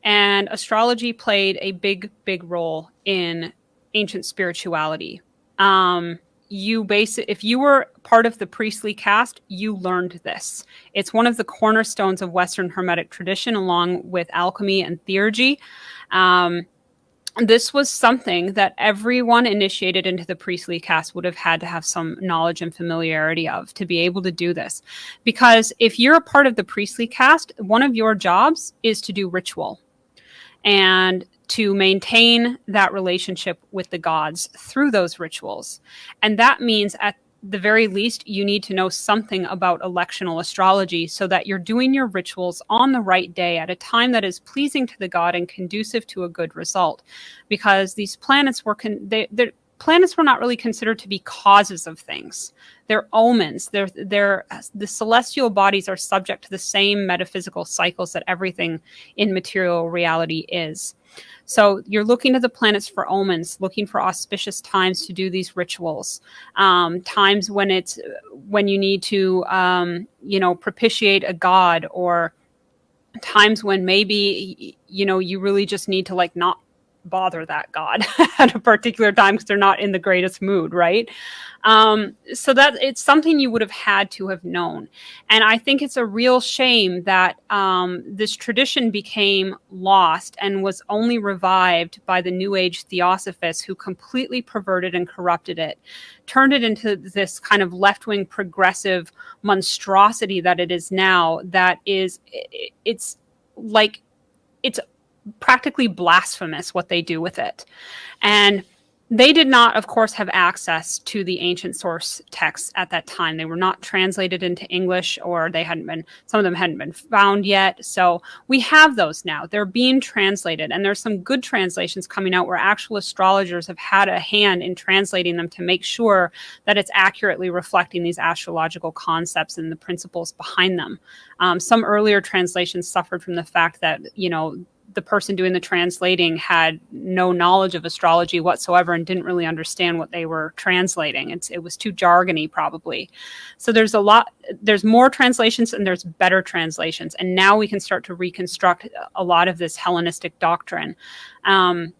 and astrology played a big, big role in ancient spirituality. If you were part of the priestly caste, you learned this. It's one of the cornerstones of Western Hermetic tradition, along with alchemy and theurgy. This was something that everyone initiated into the priestly caste would have had to have some knowledge and familiarity of to be able to do this. Because if you're a part of the priestly caste, one of your jobs is to do ritual and to maintain that relationship with the gods through those rituals. And that means at the very least, you need to know something about electional astrology so that you're doing your rituals on the right day at a time that is pleasing to the god and conducive to a good result. Because these planets planets were not really considered to be causes of things. They're omens. The celestial bodies are subject to the same metaphysical cycles that everything in material reality is. So you're looking to the planets for omens, looking for auspicious times to do these rituals, times when you need to, propitiate a god, or times when maybe, you really just need to like not bother that god at a particular time because they're not in the greatest mood, right? So that it's something you would have had to have known. And I think it's a real shame that this tradition became lost and was only revived by the New Age theosophists, who completely perverted and corrupted it, turned it into this kind of left-wing progressive monstrosity that it is now. It's practically blasphemous what they do with it. And they did not, of course, have access to the ancient source texts at that time. They were not translated into English, or some of them hadn't been found yet. So we have those now. They're being translated, and there's some good translations coming out where actual astrologers have had a hand in translating them to make sure that it's accurately reflecting these astrological concepts and the principles behind them. Some earlier translations suffered from the fact that, the person doing the translating had no knowledge of astrology whatsoever and didn't really understand what they were translating. It was too jargony, probably. So there's more translations and there's better translations. And now we can start to reconstruct a lot of this Hellenistic doctrine, and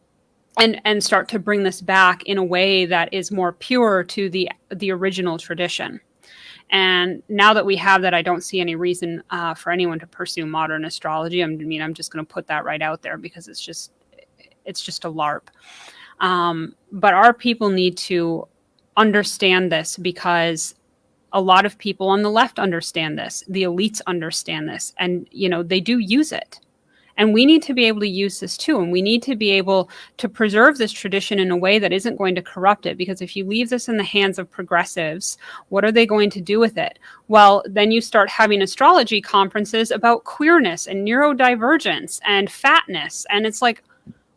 start to bring this back in a way that is more pure to the original tradition. And now that we have that, I don't see any reason for anyone to pursue modern astrology. I'm just going to put that right out there because it's just a LARP. But our people need to understand this, because a lot of people on the left understand this. The elites understand this, and they do use it. And we need to be able to use this too. And we need to be able to preserve this tradition in a way that isn't going to corrupt it. Because if you leave this in the hands of progressives, what are they going to do with it? Well, then you start having astrology conferences about queerness and neurodivergence and fatness. And it's like,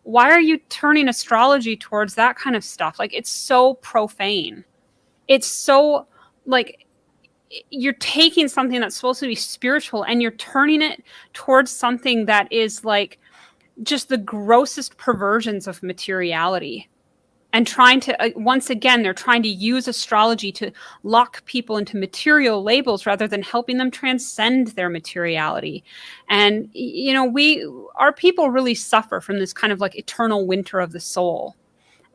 why are you turning astrology towards that kind of stuff? Like, it's so profane. It's so, like, you're taking something that's supposed to be spiritual and you're turning it towards something that is like just the grossest perversions of materiality, and trying to, once again, they're trying to use astrology to lock people into material labels rather than helping them transcend their materiality. And, our people really suffer from this kind of like eternal winter of the soul.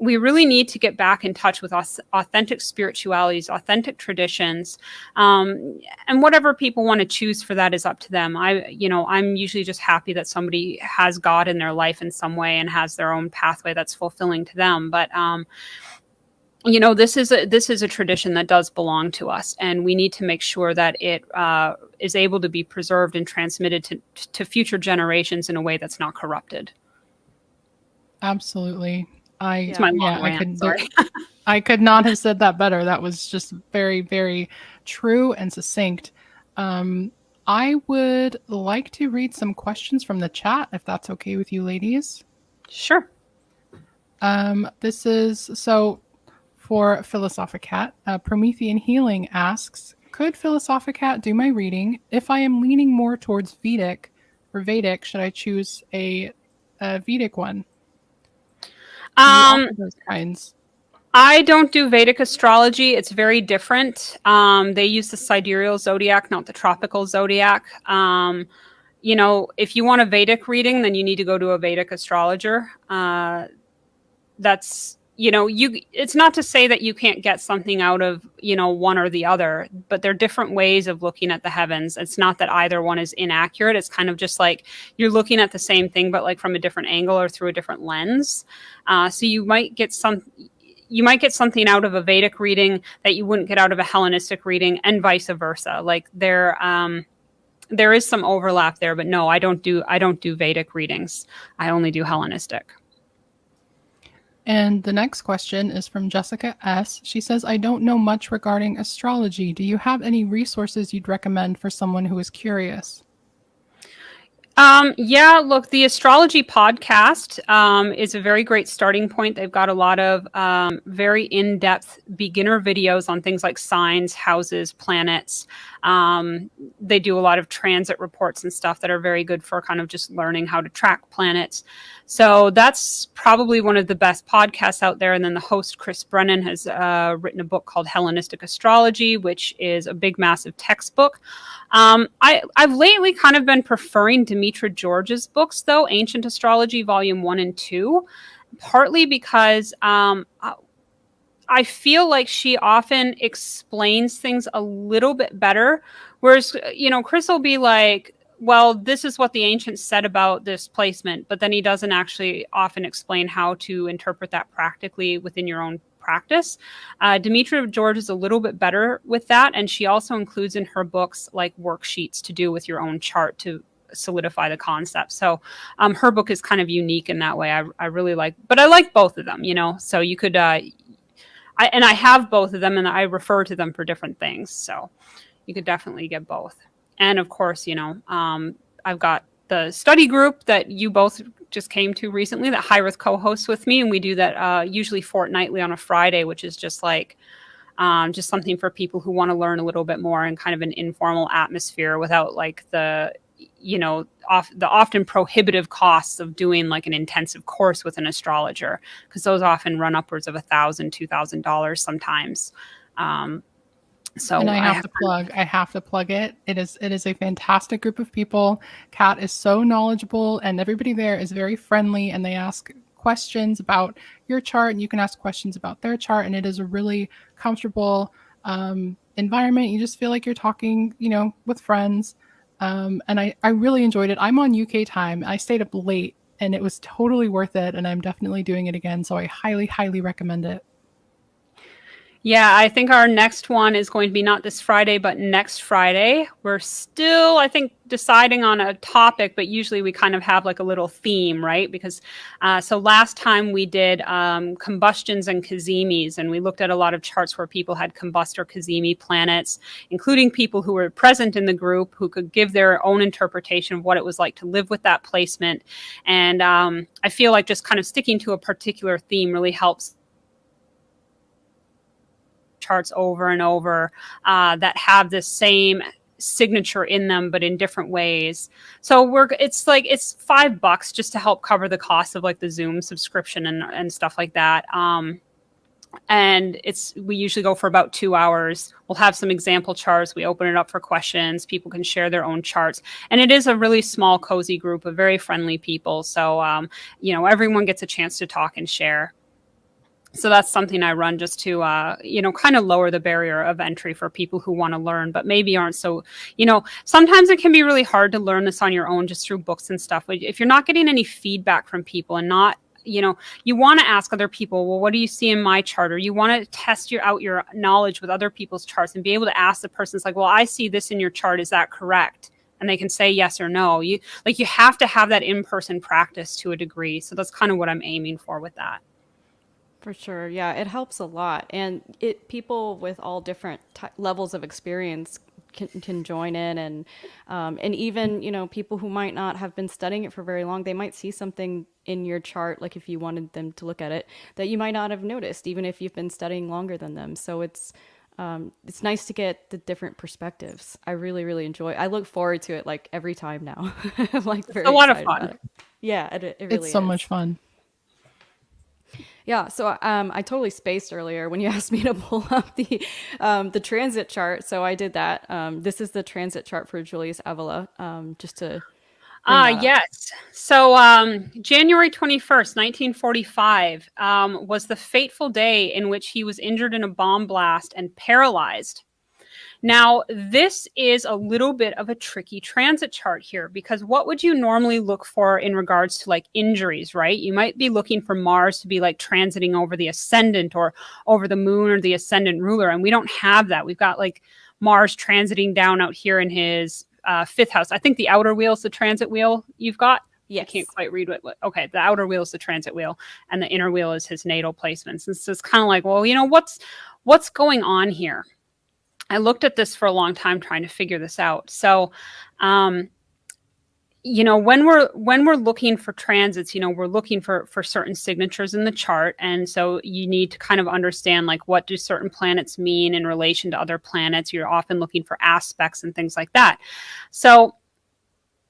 We really need to get back in touch with authentic spiritualities, authentic traditions, and whatever people want to choose for that is up to them. I'm usually just happy that somebody has God in their life in some way and has their own pathway that's fulfilling to them. But this is a tradition that does belong to us, and we need to make sure that it is able to be preserved and transmitted to future generations in a way that's not corrupted. Absolutely. It's my long rant, sorry. I could not have said that better. That was just very, very true and succinct. I would like to read some questions from the chat, if that's okay with you ladies. Sure. This is, so for Philosophicat, Promethean Healing asks, could Philosophicat do my reading? If I am leaning more towards Vedic, should I choose a Vedic one? Those kinds. I don't do Vedic astrology. It's very different. They use the sidereal zodiac, not the tropical zodiac. If you want a Vedic reading, then you need to go to a Vedic astrologer. It's not to say that you can't get something out of, one or the other, but they're different ways of looking at the heavens. It's not that either one is inaccurate. It's kind of just like you're looking at the same thing, but like from a different angle or through a different lens. So you might get something out of a Vedic reading that you wouldn't get out of a Hellenistic reading, and vice versa. Like there is some overlap there, but no, I don't do Vedic readings. I only do Hellenistic. And the next question is from Jessica S. She says, I don't know much regarding astrology. Do you have any resources you'd recommend for someone who is curious? Yeah, look, the astrology podcast is a very great starting point. They've got a lot of very in-depth beginner videos on things like signs, houses, planets. They do a lot of transit reports and stuff that are very good for kind of just learning how to track planets. So that's probably one of the best podcasts out there. And then the host, Chris Brennan, has written a book called Hellenistic Astrology, which is a big, massive textbook. I've lately kind of been preferring Demetra George's books, though, Ancient Astrology, Volume 1 and 2, partly because I feel like she often explains things a little bit better, whereas, Chris will be like, well, this is what the ancients said about this placement, but then he doesn't actually often explain how to interpret that practically within your own practice. Demetra George is a little bit better with that, and she also includes in her books like worksheets to do with your own chart to solidify the concept. So her book is kind of unique in that way. I really like, but I like both of them, so you could, I have both of them and I refer to them for different things. So you could definitely get both. And of course, I've got the study group that you both just came to recently that Hiraeth co-hosts with me. And we do that usually fortnightly on a Friday, which is just like just something for people who want to learn a little bit more in kind of an informal atmosphere without like the often prohibitive costs of doing like an intensive course with an astrologer, because those often run upwards of $1,000, $2,000 sometimes. So and I have to plug it. It is a fantastic group of people. Kat is so knowledgeable, and everybody there is very friendly, and they ask questions about your chart, and you can ask questions about their chart, and it is a really comfortable environment. You just feel like you're talking, with friends. And I really enjoyed it. I'm on UK time. I stayed up late and it was totally worth it. And I'm definitely doing it again. So I highly, highly recommend it. Yeah, I think our next one is going to be not this Friday, but next Friday. We're still, I think, deciding on a topic, but usually we kind of have like a little theme, right? Because so last time we did combustions and Cazimis, and we looked at a lot of charts where people had combust or Cazimi planets, including people who were present in the group who could give their own interpretation of what it was like to live with that placement. And I feel like just kind of sticking to a particular theme really helps charts over and over that have the same signature in them but in different ways. So it's $5 just to help cover the cost of like the Zoom subscription and stuff like that. And we usually go for about 2 hours. We'll have some example charts. We open it up for questions. People can share their own charts. And it is a really small, cozy group of very friendly people. So, everyone gets a chance to talk and share. So that's something I run just to, kind of lower the barrier of entry for people who want to learn, but maybe aren't so, sometimes it can be really hard to learn this on your own just through books and stuff. But if you're not getting any feedback from people and not, you want to ask other people, well, what do you see in my chart? Or you want to test out your knowledge with other people's charts and be able to ask the person, it's like, well, I see this in your chart. Is that correct? And they can say yes or no. You have to have that in-person practice to a degree. So that's kind of what I'm aiming for with that. For sure. Yeah, it helps a lot. And people with all different levels of experience can join in, and even, people who might not have been studying it for very long, they might see something in your chart, like if you wanted them to look at it, that you might not have noticed, even if you've been studying longer than them. So it's nice to get the different perspectives. I really, really enjoy it. I look forward to it like every time now. I'm like very a lot of excited fun. about it. Yeah, it really It's so is. much fun. Yeah, so I totally spaced earlier when you asked me to pull up the transit chart. So I did that. This is the transit chart for Julius Evola, just to bring that up. Yes. So January 21st, 1945 was the fateful day in which he was injured in a bomb blast and paralyzed. Now, this is a little bit of a tricky transit chart here, because what would you normally look for in regards to like injuries, right? You might be looking for Mars to be like transiting over the ascendant or over the moon or the ascendant ruler. And we don't have that. We've got like Mars transiting down out here in his fifth house. I think the outer wheel is the transit wheel you've got. Yes. I can't quite read what. Okay, the outer wheel is the transit wheel, and the inner wheel is his natal placements. And so it's kind of like, well, what's going on here? I looked at this for a long time trying to figure this out. So, when we're looking for transits, we're looking for certain signatures in the chart. And so you need to kind of understand, like, what do certain planets mean in relation to other planets? You're often looking for aspects and things like that. So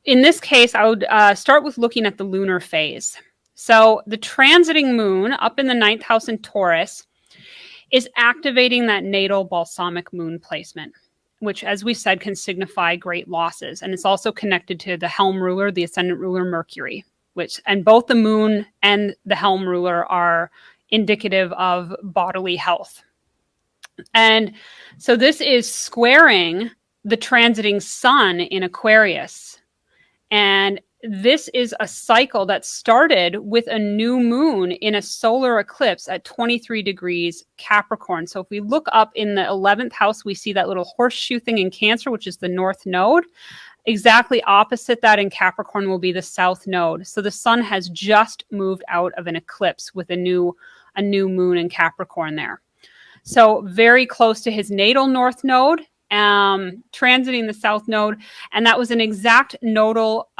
in this case, I would start with looking at the lunar phase. So the transiting moon up in the 9th house in Taurus is activating that natal balsamic moon placement, which, as we said, can signify great losses. And it's also connected to the helm ruler, the ascendant ruler Mercury, and both the moon and the helm ruler are indicative of bodily health. And so this is squaring the transiting sun in Aquarius. And this is a cycle that started with a new moon in a solar eclipse at 23 degrees Capricorn. So if we look up in the 11th house, we see that little horseshoe thing in Cancer, which is the north node. Exactly opposite that in Capricorn will be the south node. So the sun has just moved out of an eclipse with a new moon in Capricorn there. So very close to his natal north node, transiting the south node, and that was an exact nodal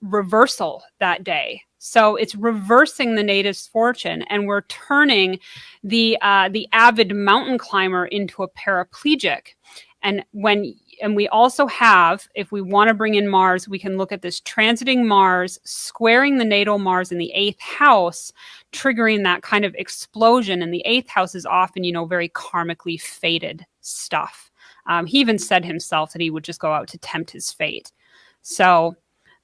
reversal that day. So it's reversing the native's fortune, and we're turning the avid mountain climber into a paraplegic. And we also have, if we want to bring in Mars, we can look at this transiting Mars squaring the natal Mars in the 8th house, triggering that kind of explosion. And the 8th house is often, very karmically fated stuff. He even said himself that he would just go out to tempt his fate. So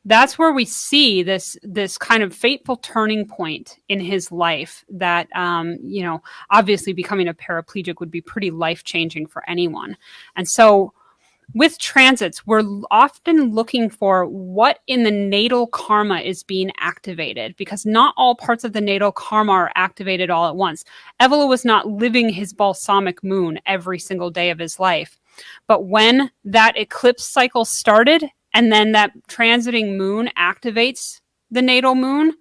that's where we see this kind of fateful turning point in his life that, obviously becoming a paraplegic would be pretty life-changing for anyone. And so with transits, we're often looking for what in the natal karma is being activated, because not all parts of the natal karma are activated all at once. Evola was not living his balsamic moon every single day of his life. But when that eclipse cycle started and then that transiting moon activates the natal moon,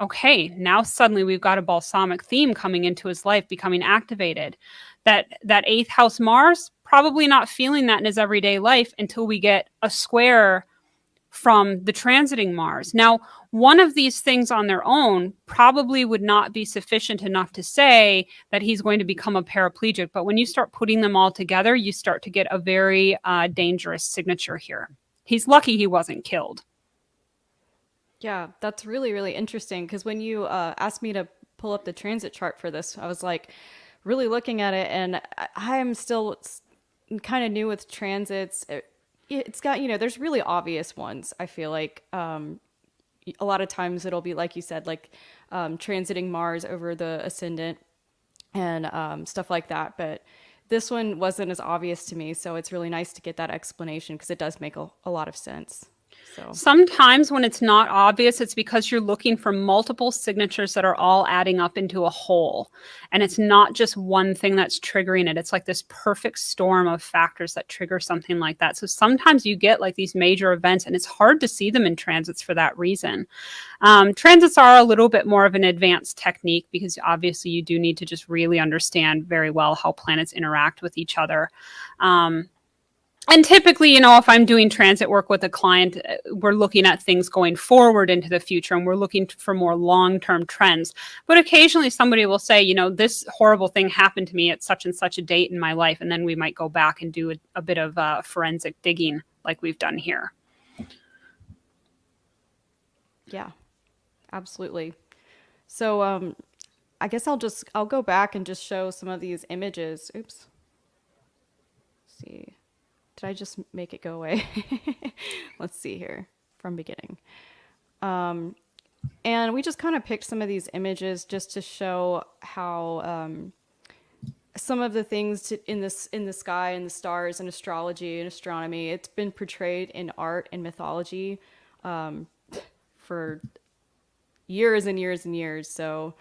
okay, now suddenly we've got a balsamic theme coming into his life, becoming activated. That eighth house Mars, probably not feeling that in his everyday life until we get a square from the transiting Mars. Now, one of these things on their own probably would not be sufficient enough to say that he's going to become a paraplegic. But when you start putting them all together, you start to get a very dangerous signature here. He's lucky he wasn't killed. Yeah, that's really, really interesting because when you asked me to pull up the transit chart for this, I was like really looking at it, and I am still kind of new with transits. It's got, there's really obvious ones. I feel like a lot of times it'll be, like you said, like transiting Mars over the ascendant and stuff like that. But this one wasn't as obvious to me. So it's really nice to get that explanation because it does make a lot of sense. So Sometimes when it's not obvious, it's because you're looking for multiple signatures that are all adding up into a whole. And it's not just one thing that's triggering it. It's like this perfect storm of factors that trigger something like that. So sometimes you get like these major events and it's hard to see them in transits for that reason. Transits are a little bit more of an advanced technique because obviously you do need to just really understand very well how planets interact with each other. And typically, if I'm doing transit work with a client, we're looking at things going forward into the future and we're looking for more long-term trends. But occasionally somebody will say, this horrible thing happened to me at such and such a date in my life. And then we might go back and do a bit of forensic digging like we've done here. yeah, absolutely. So I guess I'll go back and just show some of these images. Oops. Let's see. Did I just make it go away? Let's see here from beginning. And we just kind of picked some of these images just to show how some of the things in the sky and the stars and astrology and astronomy, it's been portrayed in art and mythology for years and years and years. So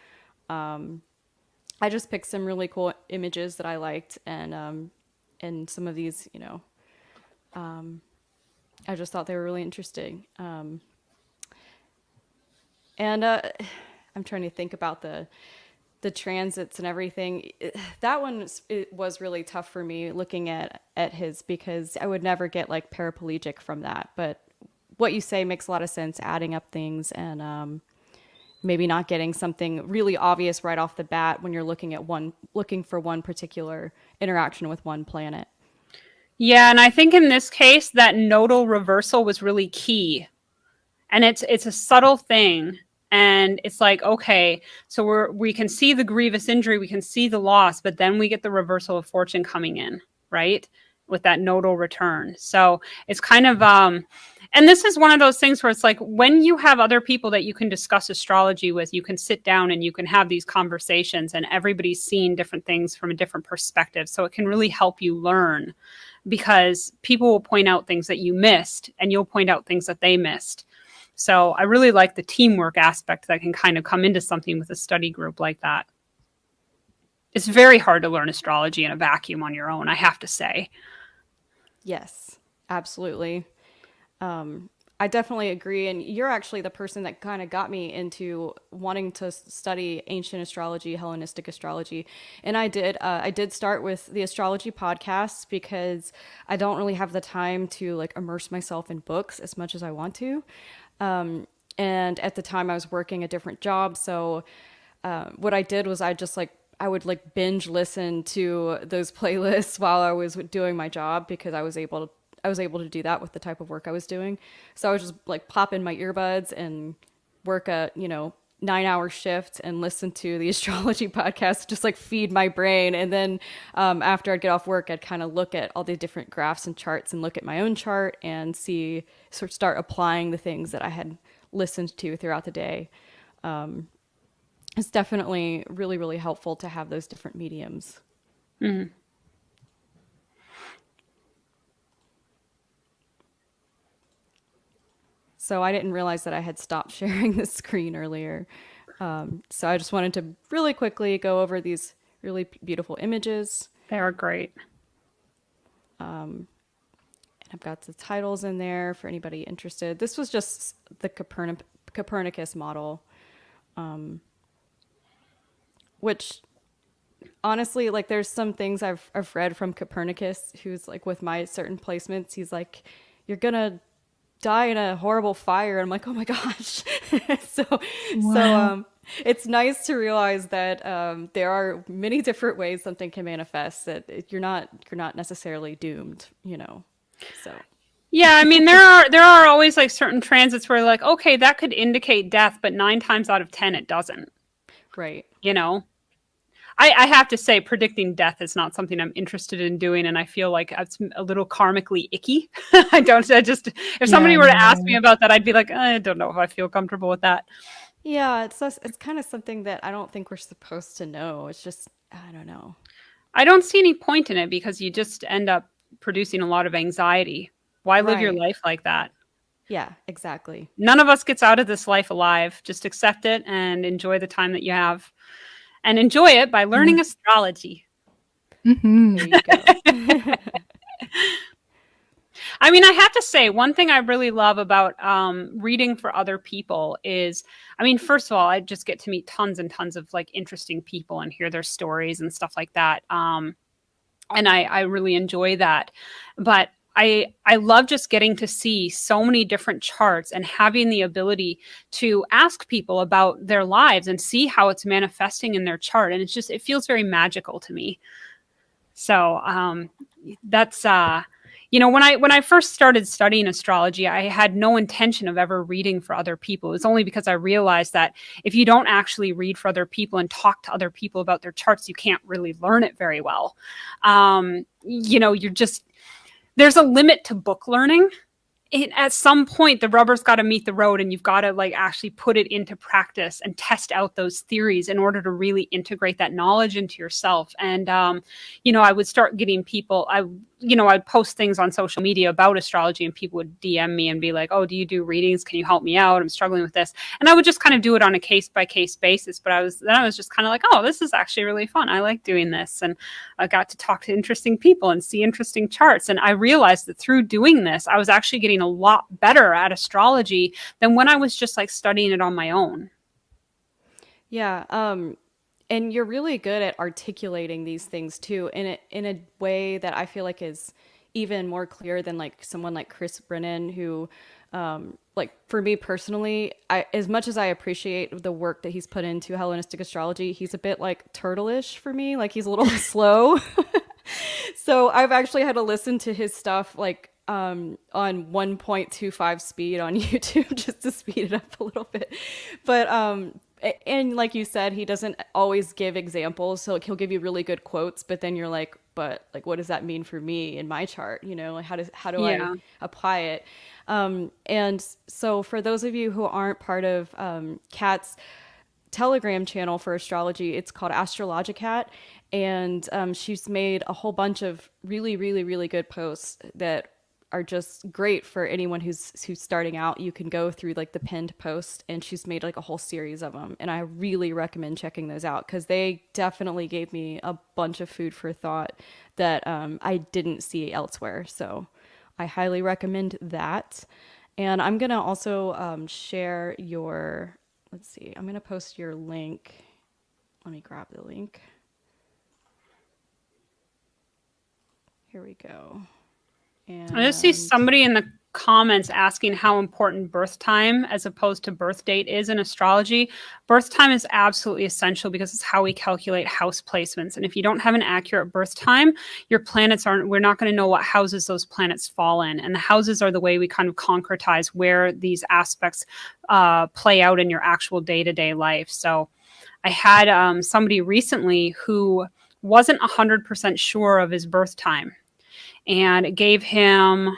I just picked some really cool images that I liked, and some of these, I just thought they were really interesting. And I'm trying to think about the transits and everything. That one it was really tough for me looking at his, because I would never get like paraplegic from that. But what you say makes a lot of sense, adding up things and maybe not getting something really obvious right off the bat when you're looking for one particular interaction with one planet. Yeah, and I think in this case, that nodal reversal was really key. And it's a subtle thing. And it's like, okay, so we can see the grievous injury, we can see the loss, but then we get the reversal of fortune coming in, right? With that nodal return. So it's kind of, and this is one of those things where it's like when you have other people that you can discuss astrology with, you can sit down and you can have these conversations and everybody's seeing different things from a different perspective. So it can really help you learn, because people will point out things that you missed and you'll point out things that they missed. So I really like the teamwork aspect that can kind of come into something with a study group like that. It's very hard to learn astrology in a vacuum on your own, I have to say. Yes, absolutely. I definitely agree. And you're actually the person that kind of got me into wanting to study ancient astrology, Hellenistic astrology. And I did start with the astrology podcasts because I don't really have the time to like immerse myself in books as much as I want to. And at the time I was working a different job. So what I did was I would like binge listen to those playlists while I was doing my job, because I was able to do that with the type of work I was doing. So I was just like pop in my earbuds and work 9-hour shift and listen to the astrology podcast, just like feed my brain. And then after I'd get off work, I'd kind of look at all the different graphs and charts and look at my own chart and start applying the things that I had listened to throughout the day. It's definitely really, really helpful to have those different mediums. Mm-hmm. So I didn't realize that I had stopped sharing the screen earlier. So I just wanted to really quickly go over these really beautiful images. They are great. And I've got the titles in there for anybody interested. This was just the Copernicus model, which honestly, like there's some things I've read from Copernicus, who's like with my certain placements, he's like, you're gonna die in a horrible fire. And I'm like, oh my gosh. So it's nice to realize that there are many different ways something can manifest, that you're not necessarily doomed, you know. So yeah, I mean, there are always like certain transits where like, okay, that could indicate death, but 9 times out of 10 it doesn't. Right. You know, I have to say, predicting death is not something I'm interested in doing, and I feel like it's a little karmically icky. If somebody were to ask me about that, I'd be like, I don't know if I feel comfortable with that. Yeah, it's kind of something that I don't think we're supposed to know. It's just, I don't know. I don't see any point in it because you just end up producing a lot of anxiety. Why live your life like that? Yeah, exactly. None of us gets out of this life alive. Just accept it and enjoy the time that you have. And enjoy it by learning astrology. Mm-hmm. There you go. I mean, I have to say, one thing I really love about reading for other people is, I mean, first of all, I just get to meet tons and tons of like interesting people and hear their stories and stuff like that. And I really enjoy that. But I love just getting to see so many different charts and having the ability to ask people about their lives and see how it's manifesting in their chart. And it feels very magical to me. So that's, when I first started studying astrology, I had no intention of ever reading for other people. It was only because I realized that if you don't actually read for other people and talk to other people about their charts, you can't really learn it very well. There's a limit to book learning. At some point, the rubber's got to meet the road, and you've got to like actually put it into practice and test out those theories in order to really integrate that knowledge into yourself. And, I would start getting people, I'd post things on social media about astrology, and people would DM me and be like, oh, do you do readings? Can you help me out? I'm struggling with this. And I would just kind of do it on a case by case basis. But I was just kind of like, oh, this is actually really fun. I like doing this. And I got to talk to interesting people and see interesting charts. And I realized that through doing this, I was actually getting a lot better at astrology than when I was just like studying it on my own. Yeah. And you're really good at articulating these things too, in a way that I feel like is even more clear than like someone like Chris Brennan, who, like for me personally, as much as I appreciate the work that he's put into Hellenistic astrology, he's a bit like turtle-ish for me. Like he's a little slow. So I've actually had to listen to his stuff like on 1.25 speed on YouTube just to speed it up a little bit. But and like you said, he doesn't always give examples. So like, he'll give you really good quotes, but then you're like, but like, what does that mean for me in my chart? You know, like how do I apply it? And so for those of you who aren't part of Kat's Telegram channel for astrology, it's called ASTROLOGY, and she's made a whole bunch of really, really, really good posts that are just great for anyone who's starting out. You can go through like the pinned post, and she's made like a whole series of them, and I really recommend checking those out because they definitely gave me a bunch of food for thought that I didn't see elsewhere. So I highly recommend that. And I'm gonna also share your, let's see, I'm gonna post your link. Let me grab the link. Here we go. And I just see somebody in the comments asking how important birth time as opposed to birth date is in astrology. Birth time is absolutely essential because it's how we calculate house placements. And if you don't have an accurate birth time, your planets aren't, we're not going to know what houses those planets fall in. And the houses are the way we kind of concretize where these aspects play out in your actual day-to-day life. So I had somebody recently who wasn't 100% sure of his birth time, and it gave him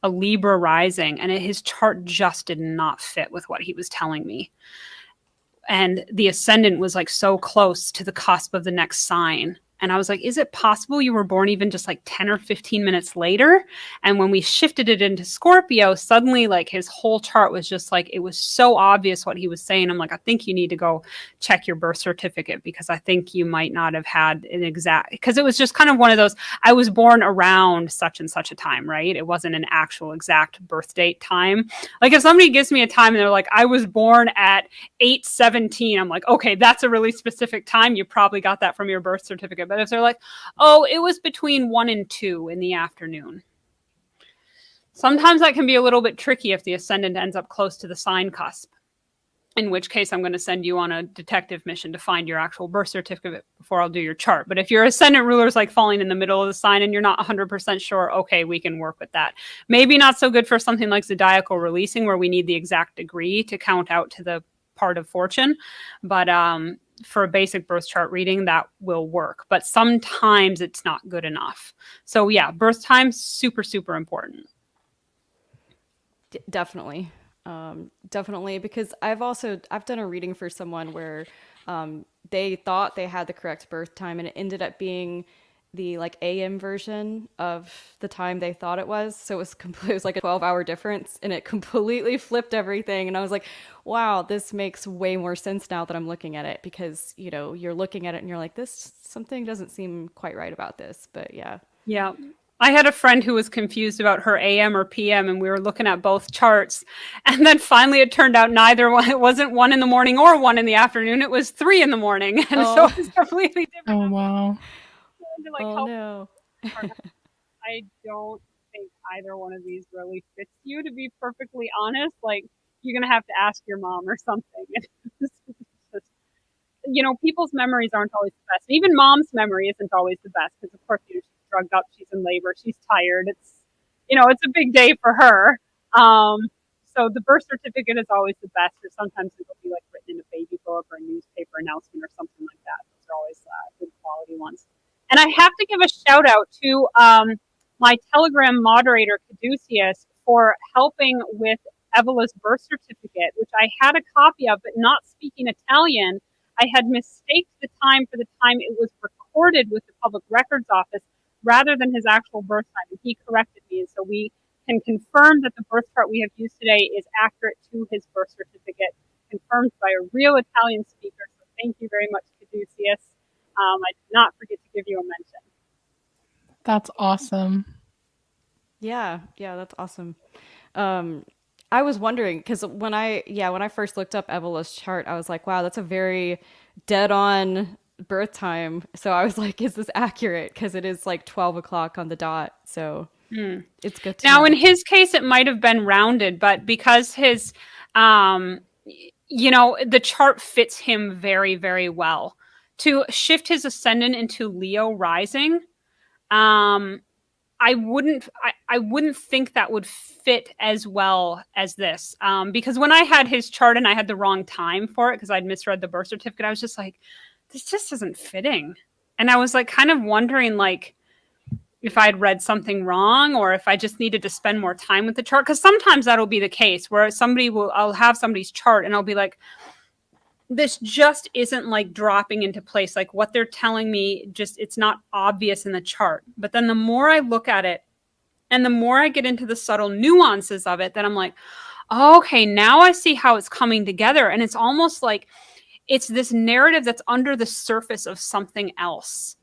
a Libra rising, and his chart just did not fit with what he was telling me. And the ascendant was like so close to the cusp of the next sign. And I was like, is it possible you were born even just like 10 or 15 minutes later? And when we shifted it into Scorpio, suddenly like his whole chart was just like, it was so obvious what he was saying. I'm like, I think you need to go check your birth certificate, because I think you might not have had an exact, because it was just kind of one of those, I was born around such and such a time, right? It wasn't an actual exact birth date time. Like if somebody gives me a time and they're like, I was born at 8:17, I'm like, okay, that's a really specific time. You probably got that from your birth certificate. But if they're like, oh, it was between 1 and 2 in the afternoon, sometimes that can be a little bit tricky if the ascendant ends up close to the sign cusp, in which case I'm going to send you on a detective mission to find your actual birth certificate before I'll do your chart. But if your ascendant ruler is like falling in the middle of the sign and you're not 100% sure, okay, we can work with that. Maybe not so good for something like zodiacal releasing, where we need the exact degree to count out to the part of fortune. But for a basic birth chart reading, that will work. But sometimes it's not good enough. So yeah, birth time, super, super important. Definitely. Definitely, because I've done a reading for someone where they thought they had the correct birth time, and it ended up being the like AM version of the time they thought it was. So it was like a 12-hour difference, and it completely flipped everything. And I was like, wow, this makes way more sense now that I'm looking at it, because, you know, you're looking at it and you're like, something doesn't seem quite right about this. But yeah. Yeah. I had a friend who was confused about her AM or PM, and we were looking at both charts. And then finally it turned out neither one, it wasn't 1 in the morning or 1 in the afternoon. It was 3 in the morning. And so it was completely different. Oh, wow. Like, oh, no. I don't think either one of these really fits you, to be perfectly honest. Like, you're going to have to ask your mom or something. It's just, you know, people's memories aren't always the best. And even mom's memory isn't always the best, because, of course, you know, she's drugged up, she's in labor, she's tired. It's, you know, it's a big day for her. So the birth certificate is always the best, or sometimes it'll be like written in a baby book or a newspaper announcement or something like that. Those are always good quality ones. And I have to give a shout out to my Telegram moderator, Caduceus, for helping with Evola's birth certificate, which I had a copy of, but not speaking Italian. I had mistaked the time for the time it was recorded with the Public Records Office rather than his actual birth time. And he corrected me. And so we can confirm that the birth chart we have used today is accurate to his birth certificate, confirmed by a real Italian speaker. So thank you very much, Caduceus. I did not forget to give you a mention. That's awesome. Yeah, that's awesome. I was wondering, because when I first looked up Evola's chart, I was like, wow, that's a very dead on birth time. So I was like, is this accurate? Because it is like 12 o'clock on the dot. So it's good to know. In his case, it might have been rounded, but because his, you know, the chart fits him very, very well. To shift his ascendant into Leo rising, I wouldn't think that would fit as well as this. Because when I had his chart and I had the wrong time for it, because I'd misread the birth certificate, I was just like, this just isn't fitting. And I was like kind of wondering like if I'd read something wrong, or if I just needed to spend more time with the chart. Because sometimes that'll be the case where I'll have somebody's chart and I'll be like, this just isn't like dropping into place. Like what they're telling me, just, it's not obvious in the chart. But then the more I look at it and the more I get into the subtle nuances of it, then I'm like, oh, okay, now I see how it's coming together. And it's almost like it's this narrative that's under the surface of something else.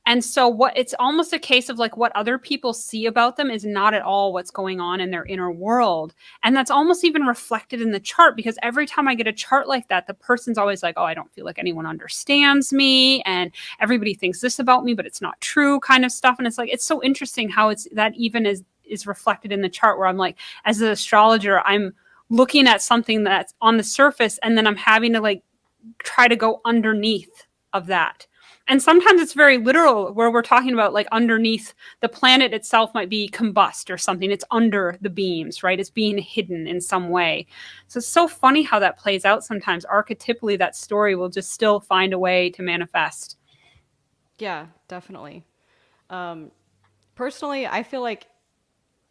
And so it's almost a case of like what other people see about them is not at all what's going on in their inner world. And that's almost even reflected in the chart, because every time I get a chart like that, the person's always like, oh, I don't feel like anyone understands me. And everybody thinks this about me, but it's not true kind of stuff. And it's like, it's so interesting how it's that even is is reflected in the chart, where I'm like, as an astrologer, I'm looking at something that's on the surface, and then I'm having to like try to go underneath of that. And sometimes it's very literal, where we're talking about like underneath the planet itself might be combust or something. It's under the beams, right? It's being hidden in some way. So it's so funny how that plays out sometimes. Archetypally, that story will just still find a way to manifest. Yeah, definitely. Personally, I feel like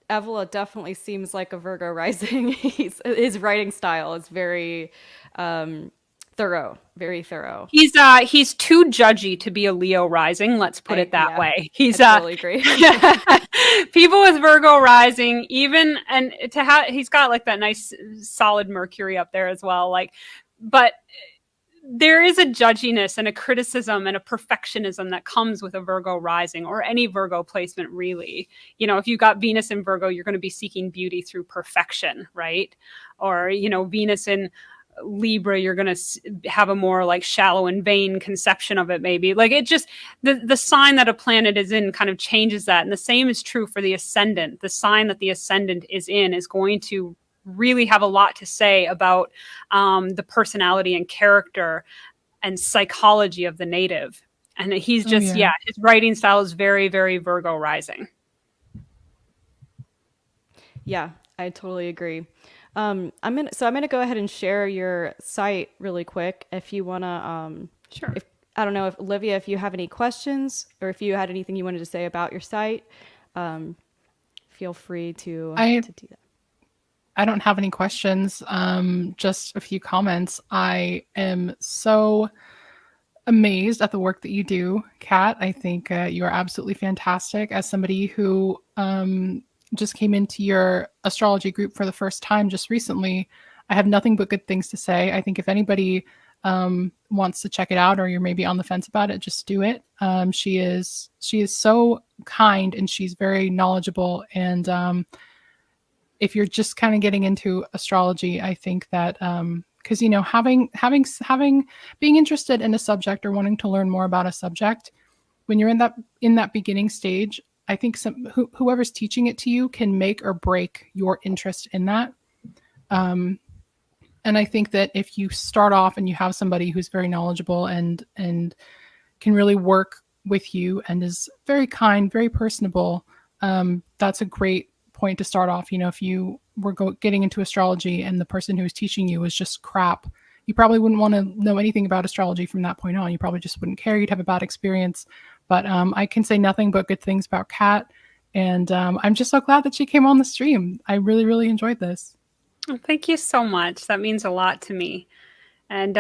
Evola definitely seems like a Virgo rising. His writing style is very thorough, very thorough. He's too judgy to be a Leo rising. Let's put it that Yeah, way. I totally agree. People with Virgo rising, even, and to have, he's got like that nice solid Mercury up there as well. Like, but there is a judginess and a criticism and a perfectionism that comes with a Virgo rising, or any Virgo placement, really. You know, if you got Venus in Virgo, you're going to be seeking beauty through perfection, right? Or, you know, Venus in Libra, you're going to have a more like shallow and vain conception of it, maybe. Like, it just, the sign that a planet is in kind of changes that. And the same is true for the ascendant. The sign that the ascendant is in is going to really have a lot to say about the personality and character and psychology of the native. And he's just, his writing style is very, very Virgo rising. Yeah, I totally agree. I'm gonna go ahead and share your site really quick. If you wanna, Sure. I don't know if Olivia, if you have any questions or if you had anything you wanted to say about your site, feel free to do that. I don't have any questions, just a few comments. I am so amazed at the work that you do, Kat. I think you are absolutely fantastic. As somebody who just came into your astrology group for the first time just recently, I have nothing but good things to say. I think if anybody wants to check it out, or you're maybe on the fence about it, just do it. She is so kind, and she's very knowledgeable, and if you're just kind of getting into astrology, I think that because you know, having being interested in a subject or wanting to learn more about a subject, when you're in that beginning stage, I think whoever's teaching it to you can make or break your interest in that. And I think that if you start off and you have somebody who's very knowledgeable and can really work with you and is very kind, very personable, that's a great point to start off. You know, if you were getting into astrology and the person who was teaching you was just crap, you probably wouldn't want to know anything about astrology from that point on. You probably just wouldn't care. You'd have a bad experience. But I can say nothing but good things about Kat, and I'm just so glad that she came on the stream. I really, really enjoyed this. Well, thank you so much. That means a lot to me. And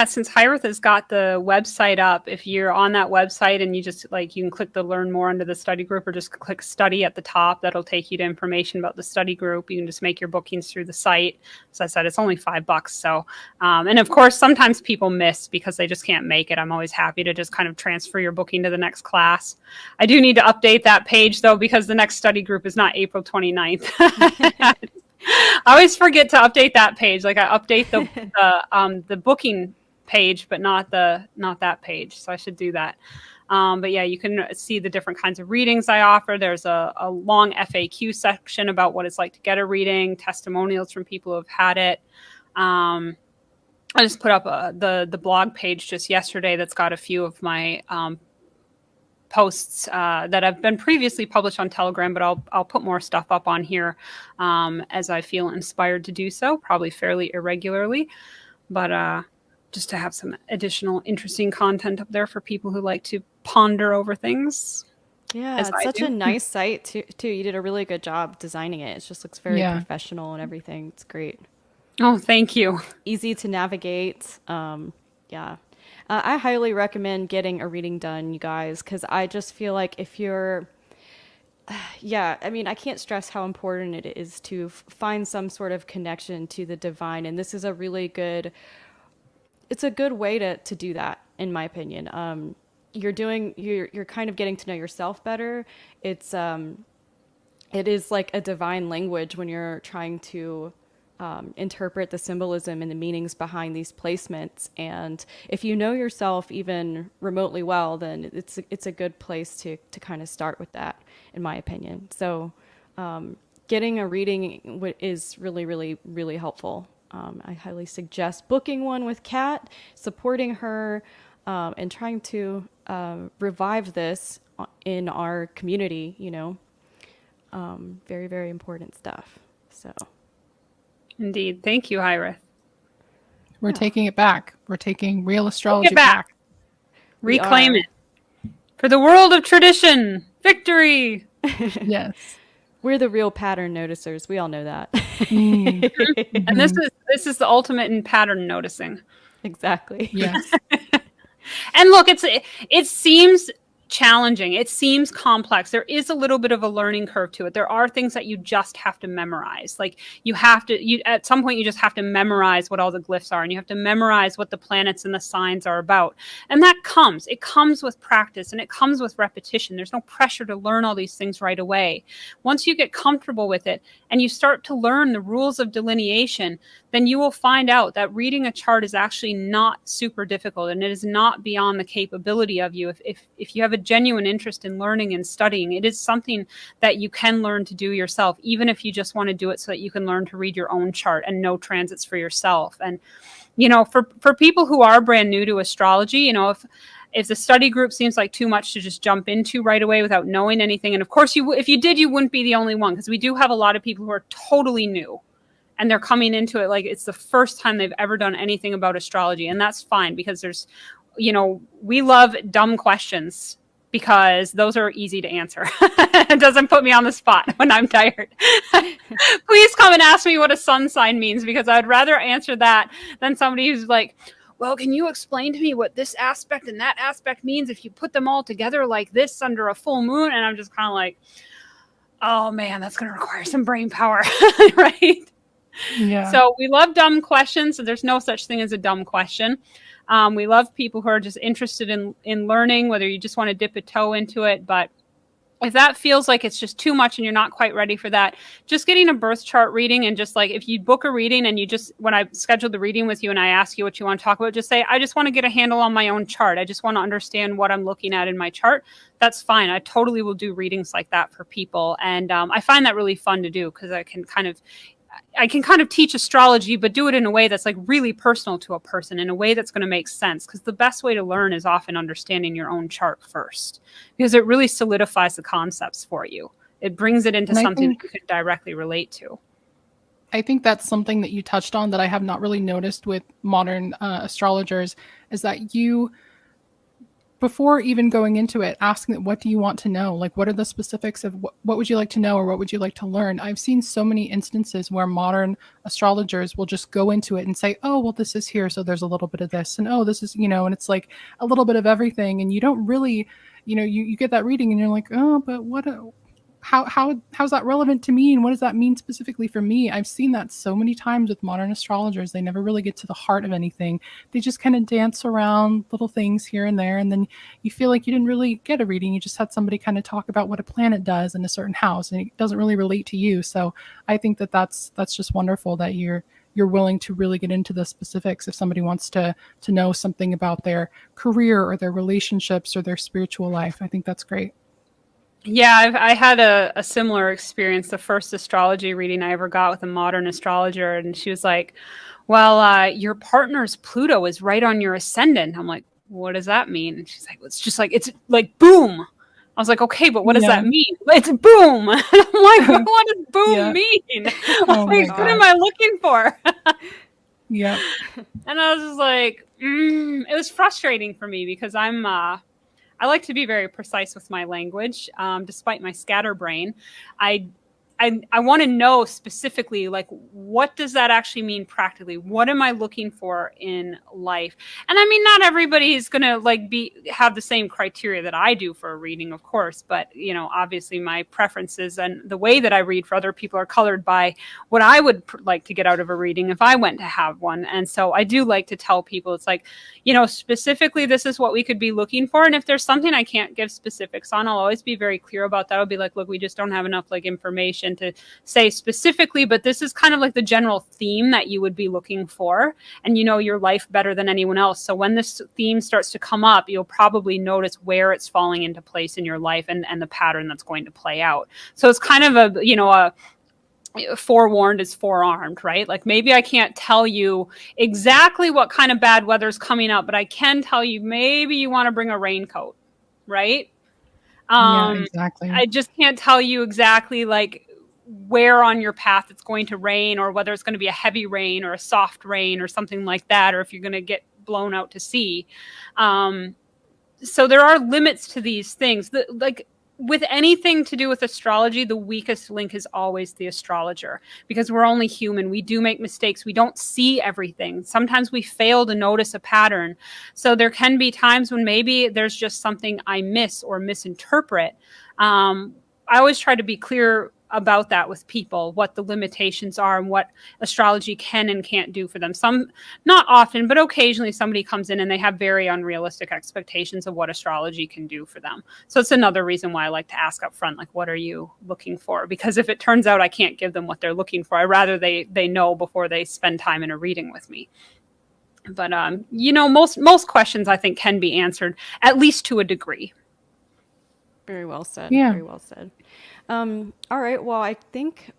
since Hiraeth has got the website up, if you're on that website and you just you can click the learn more under the study group, or just click study at the top, that'll take you to information about the study group. You can just make your bookings through the site. As I said, it's only $5. So, and of course, sometimes people miss because they just can't make it. I'm always happy to just kind of transfer your booking to the next class. I do need to update that page though, because the next study group is not April 29th. I always forget to update that page. Like, I update the booking page, but not that page. So I should do that. But yeah, you can see the different kinds of readings I offer. There's a long FAQ section about what it's like to get a reading, testimonials from people who have had it. I just put up the blog page just yesterday that's got a few of my posts that have been previously published on Telegram, but I'll put more stuff up on here as I feel inspired to do so, probably fairly irregularly, but just to have some additional interesting content up there for people who like to ponder over things. Yeah, it's such a nice site too. You did a really good job designing it. It just looks very professional and everything. It's great. Oh, thank you. Easy to navigate. Yeah. I highly recommend getting a reading done, you guys, because I just feel like if you're, I mean, I can't stress how important it is to find some sort of connection to the divine. And this is a really good, it's a good way to do that, in my opinion. You're kind of getting to know yourself better. It is like a divine language when you're trying to interpret the symbolism and the meanings behind these placements. And if you know yourself even remotely well, then it's a good place to kind of start with that, in my opinion. So getting a reading is really, really, really helpful. I highly suggest booking one with Kat, supporting her, and trying to revive this in our community, very, very important stuff. So, Indeed. Thank you, Hiraeth. We're taking it back. We're taking real astrology back. back. Reclaim it. For the world of tradition. Victory. Yes. We're the real pattern noticers. We all know that. And this is the ultimate in pattern noticing. Exactly. Yes. And look, it seems challenging. It seems complex. There is a little bit of a learning curve to it. There are things that you just have to memorize. Like at some point you just have to memorize what all the glyphs are, and you have to memorize what the planets and the signs are about. And it comes with practice, and it comes with repetition. There's no pressure to learn all these things right away. Once you get comfortable with it and you start to learn the rules of delineation, then you will find out that reading a chart is actually not super difficult, and it is not beyond the capability of you. If you have a genuine interest in learning and studying, it is something that you can learn to do yourself, even if you just want to do it so that you can learn to read your own chart and know transits for yourself. And, for people who are brand new to astrology, if the study group seems like too much to just jump into right away without knowing anything, and of course if you did, you wouldn't be the only one, because we do have a lot of people who are totally new. And they're coming into it like it's the first time they've ever done anything about astrology. And that's fine, because we love dumb questions, because those are easy to answer. It doesn't put me on the spot when I'm tired. Please come and ask me what a sun sign means, because I'd rather answer that than somebody who's like, well, can you explain to me what this aspect and that aspect means if you put them all together like this under a full moon? And I'm just kind of like, oh man, that's going to require some brain power, right? Yeah. So we love dumb questions. So there's no such thing as a dumb question. We love people who are just interested in learning, whether you just want to dip a toe into it. But if that feels like it's just too much and you're not quite ready for that, just getting a birth chart reading, and just like if you book a reading and when I schedule the reading with you and I ask you what you want to talk about, just say, I just want to get a handle on my own chart. I just want to understand what I'm looking at in my chart. That's fine. I totally will do readings like that for people. And I find that really fun to do, because I can kind of teach astrology, but do it in a way that's like really personal to a person, in a way that's going to make sense. Because the best way to learn is often understanding your own chart first, because it really solidifies the concepts for you. It brings it into something that you can directly relate to. I think that's something that you touched on that I have not really noticed with modern astrologers, is that you, before even going into it, asking what do you want to know? Like, what are the specifics of what would you like to know, or what would you like to learn? I've seen so many instances where modern astrologers will just go into it and say, oh, well, this is here, so there's a little bit of this, and oh, this is, and it's like a little bit of everything. And you don't really, you get that reading and you're like, oh, but how's that relevant to me, and what does that mean specifically for me? I've seen that so many times with modern astrologers. They never really get to the heart of anything. They just kind of dance around little things here and there, and then you feel like you didn't really get a reading. You just had somebody kind of talk about what a planet does in a certain house, and it doesn't really relate to you. So I think that's just wonderful that you're willing to really get into the specifics if somebody wants to know something about their career or their relationships or their spiritual life. I think that's great. Yeah, I had a similar experience. The first astrology reading I ever got with a modern astrologer, and she was like, well, your partner's Pluto is right on your ascendant. I'm like, what does that mean? And she's like, well, it's like boom. I was like, okay, but what does that mean? It's boom. I'm like, what does boom mean? Oh like, what am I looking for? Yeah. And I was just like, it was frustrating for me, because I like to be very precise with my language, despite my scatterbrain. I want to know specifically, like, what does that actually mean practically? What am I looking for in life? And I mean, not everybody is going to have the same criteria that I do for a reading, of course. But, obviously my preferences and the way that I read for other people are colored by what I would like to get out of a reading if I went to have one. And so I do like to tell people, it's like, specifically, this is what we could be looking for. And if there's something I can't give specifics on, I'll always be very clear about that. I'll be like, look, we just don't have enough information. in to say specifically, but this is kind of like the general theme that you would be looking for. And you know your life better than anyone else. So when this theme starts to come up, you'll probably notice where it's falling into place in your life and the pattern that's going to play out. So it's kind of a forewarned is forearmed, right? Like maybe I can't tell you exactly what kind of bad weather is coming up, but I can tell you maybe you want to bring a raincoat, right? Yeah, exactly. I just can't tell you exactly like where on your path it's going to rain, or whether it's going to be a heavy rain or a soft rain or something like that, or if you're going to get blown out to sea. So there are limits to these things. Like with anything to do with astrology, the weakest link is always the astrologer, because we're only human. We do make mistakes. We don't see everything. Sometimes we fail to notice a pattern. So there can be times when maybe there's just something I miss or misinterpret. I always try to be clear about that with people, what the limitations are and what astrology can and can't do for them. Some, not often, but occasionally somebody comes in and they have very unrealistic expectations of what astrology can do for them. So it's another reason why I like to ask up front, like, what are you looking for? Because if it turns out I can't give them what they're looking for, I'd rather they know before they spend time in a reading with me. But, most questions I think can be answered, at least to a degree. Very well said. Yeah. Very well said. All right. Well, I think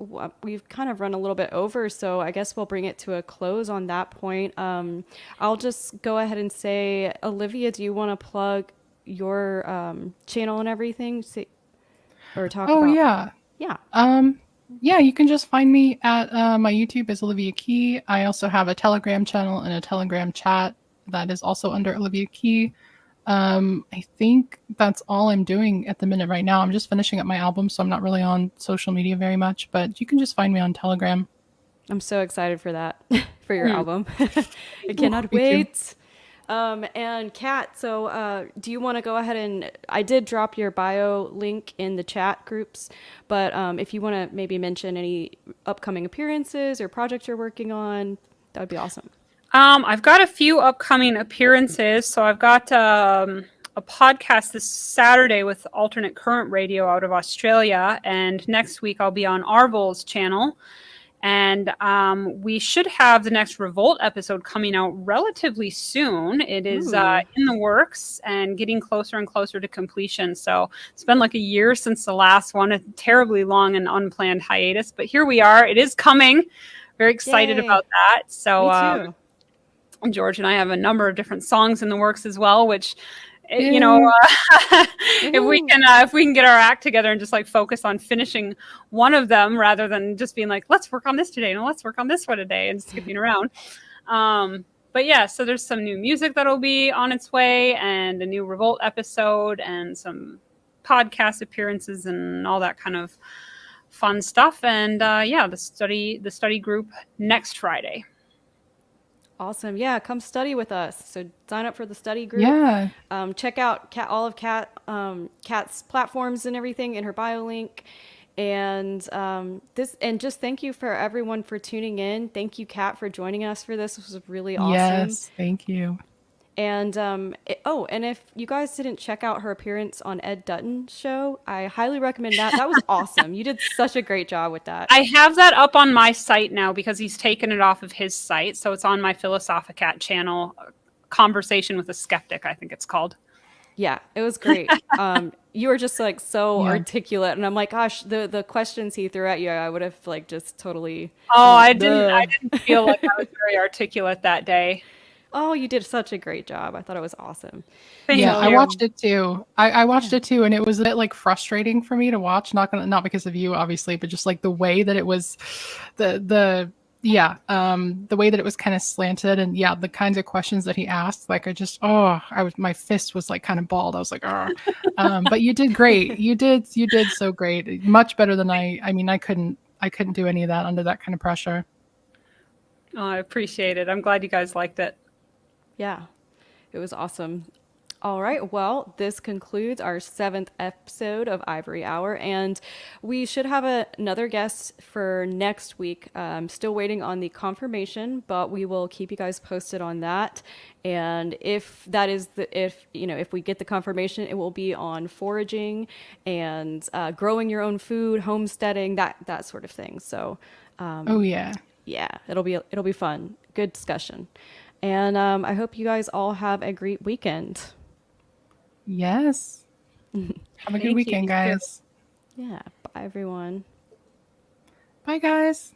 we've kind of run a little bit over, so I guess we'll bring it to a close on that point. I'll just go ahead and say, Olivia, do you want to plug your channel and everything, or talk about? Oh, yeah. Yeah. Yeah, you can just find me at my YouTube as Olivia Key. I also have a Telegram channel and a Telegram chat that is also under Olivia Key. I think that's all I'm doing at the minute right now. I'm just finishing up my album, so I'm not really on social media very much, but you can just find me on Telegram. I'm so excited for that, for your album. I cannot me too. wait. And Kat, so do you want to go ahead and, I did drop your bio link in the chat groups, but if you want to maybe mention any upcoming appearances or projects you're working on, that would be awesome. I've got a few upcoming appearances. So I've got a podcast this Saturday with Alternate Current Radio out of Australia. And next week I'll be on Arvol's channel. And we should have the next Revolt episode coming out relatively soon. It is in the works and getting closer and closer to completion. So it's been like a year since the last one, a terribly long and unplanned hiatus. But here we are. It is coming. Very excited about that. So Me too. George and I have a number of different songs in the works as well, which, if we can get our act together and just like focus on finishing one of them rather than just being like, let's work on this today and let's work on this one today and skipping around. But yeah, so there's some new music that'll be on its way and a new Revolt episode and some podcast appearances and all that kind of fun stuff. And the study group next Friday. Awesome. Yeah, come study with us. So sign up for the study group. Yeah. Check out all of Kat's platforms and everything in her bio link. And just thank you for everyone for tuning in. Thank you, Kat, for joining us for this. This was really awesome. Yes, thank you. And and if you guys didn't check out her appearance on Ed Dutton's show, I highly recommend that. That was awesome. You did such a great job with that. I have that up on my site now because he's taken it off of his site. So it's on my Philosophicat channel, Conversation with a Skeptic, I think it's called. Yeah, it was great. You were just like so articulate, and I'm like, gosh, the questions he threw at you, I would have like just totally. Oh, I didn't feel like I was very articulate that day. Oh, you did such a great job. I thought it was awesome. I watched it too. I watched it too, and it was a bit like frustrating for me to watch. Not because of you, obviously, but just like the way that it was, the way that it was kind of slanted, and the kinds of questions that he asked. Like my fist was like kind of balled. I was like, but you did great. You did so great. Much better than I couldn't do any of that under that kind of pressure. Oh, I appreciate it. I'm glad you guys liked it. Yeah, it was awesome. All right. Well, this concludes our 7th episode of Ivory Hour, and we should have another guest for next week. Still waiting on the confirmation, but we will keep you guys posted on that. And if that is if we get the confirmation, it will be on foraging and growing your own food, homesteading, that sort of thing. So, Oh yeah. yeah, it'll be fun. Good discussion, and I hope you guys all have a great weekend. Yes. Have a Thank good you. weekend, You too. guys. Yeah. Bye, everyone. Bye, guys.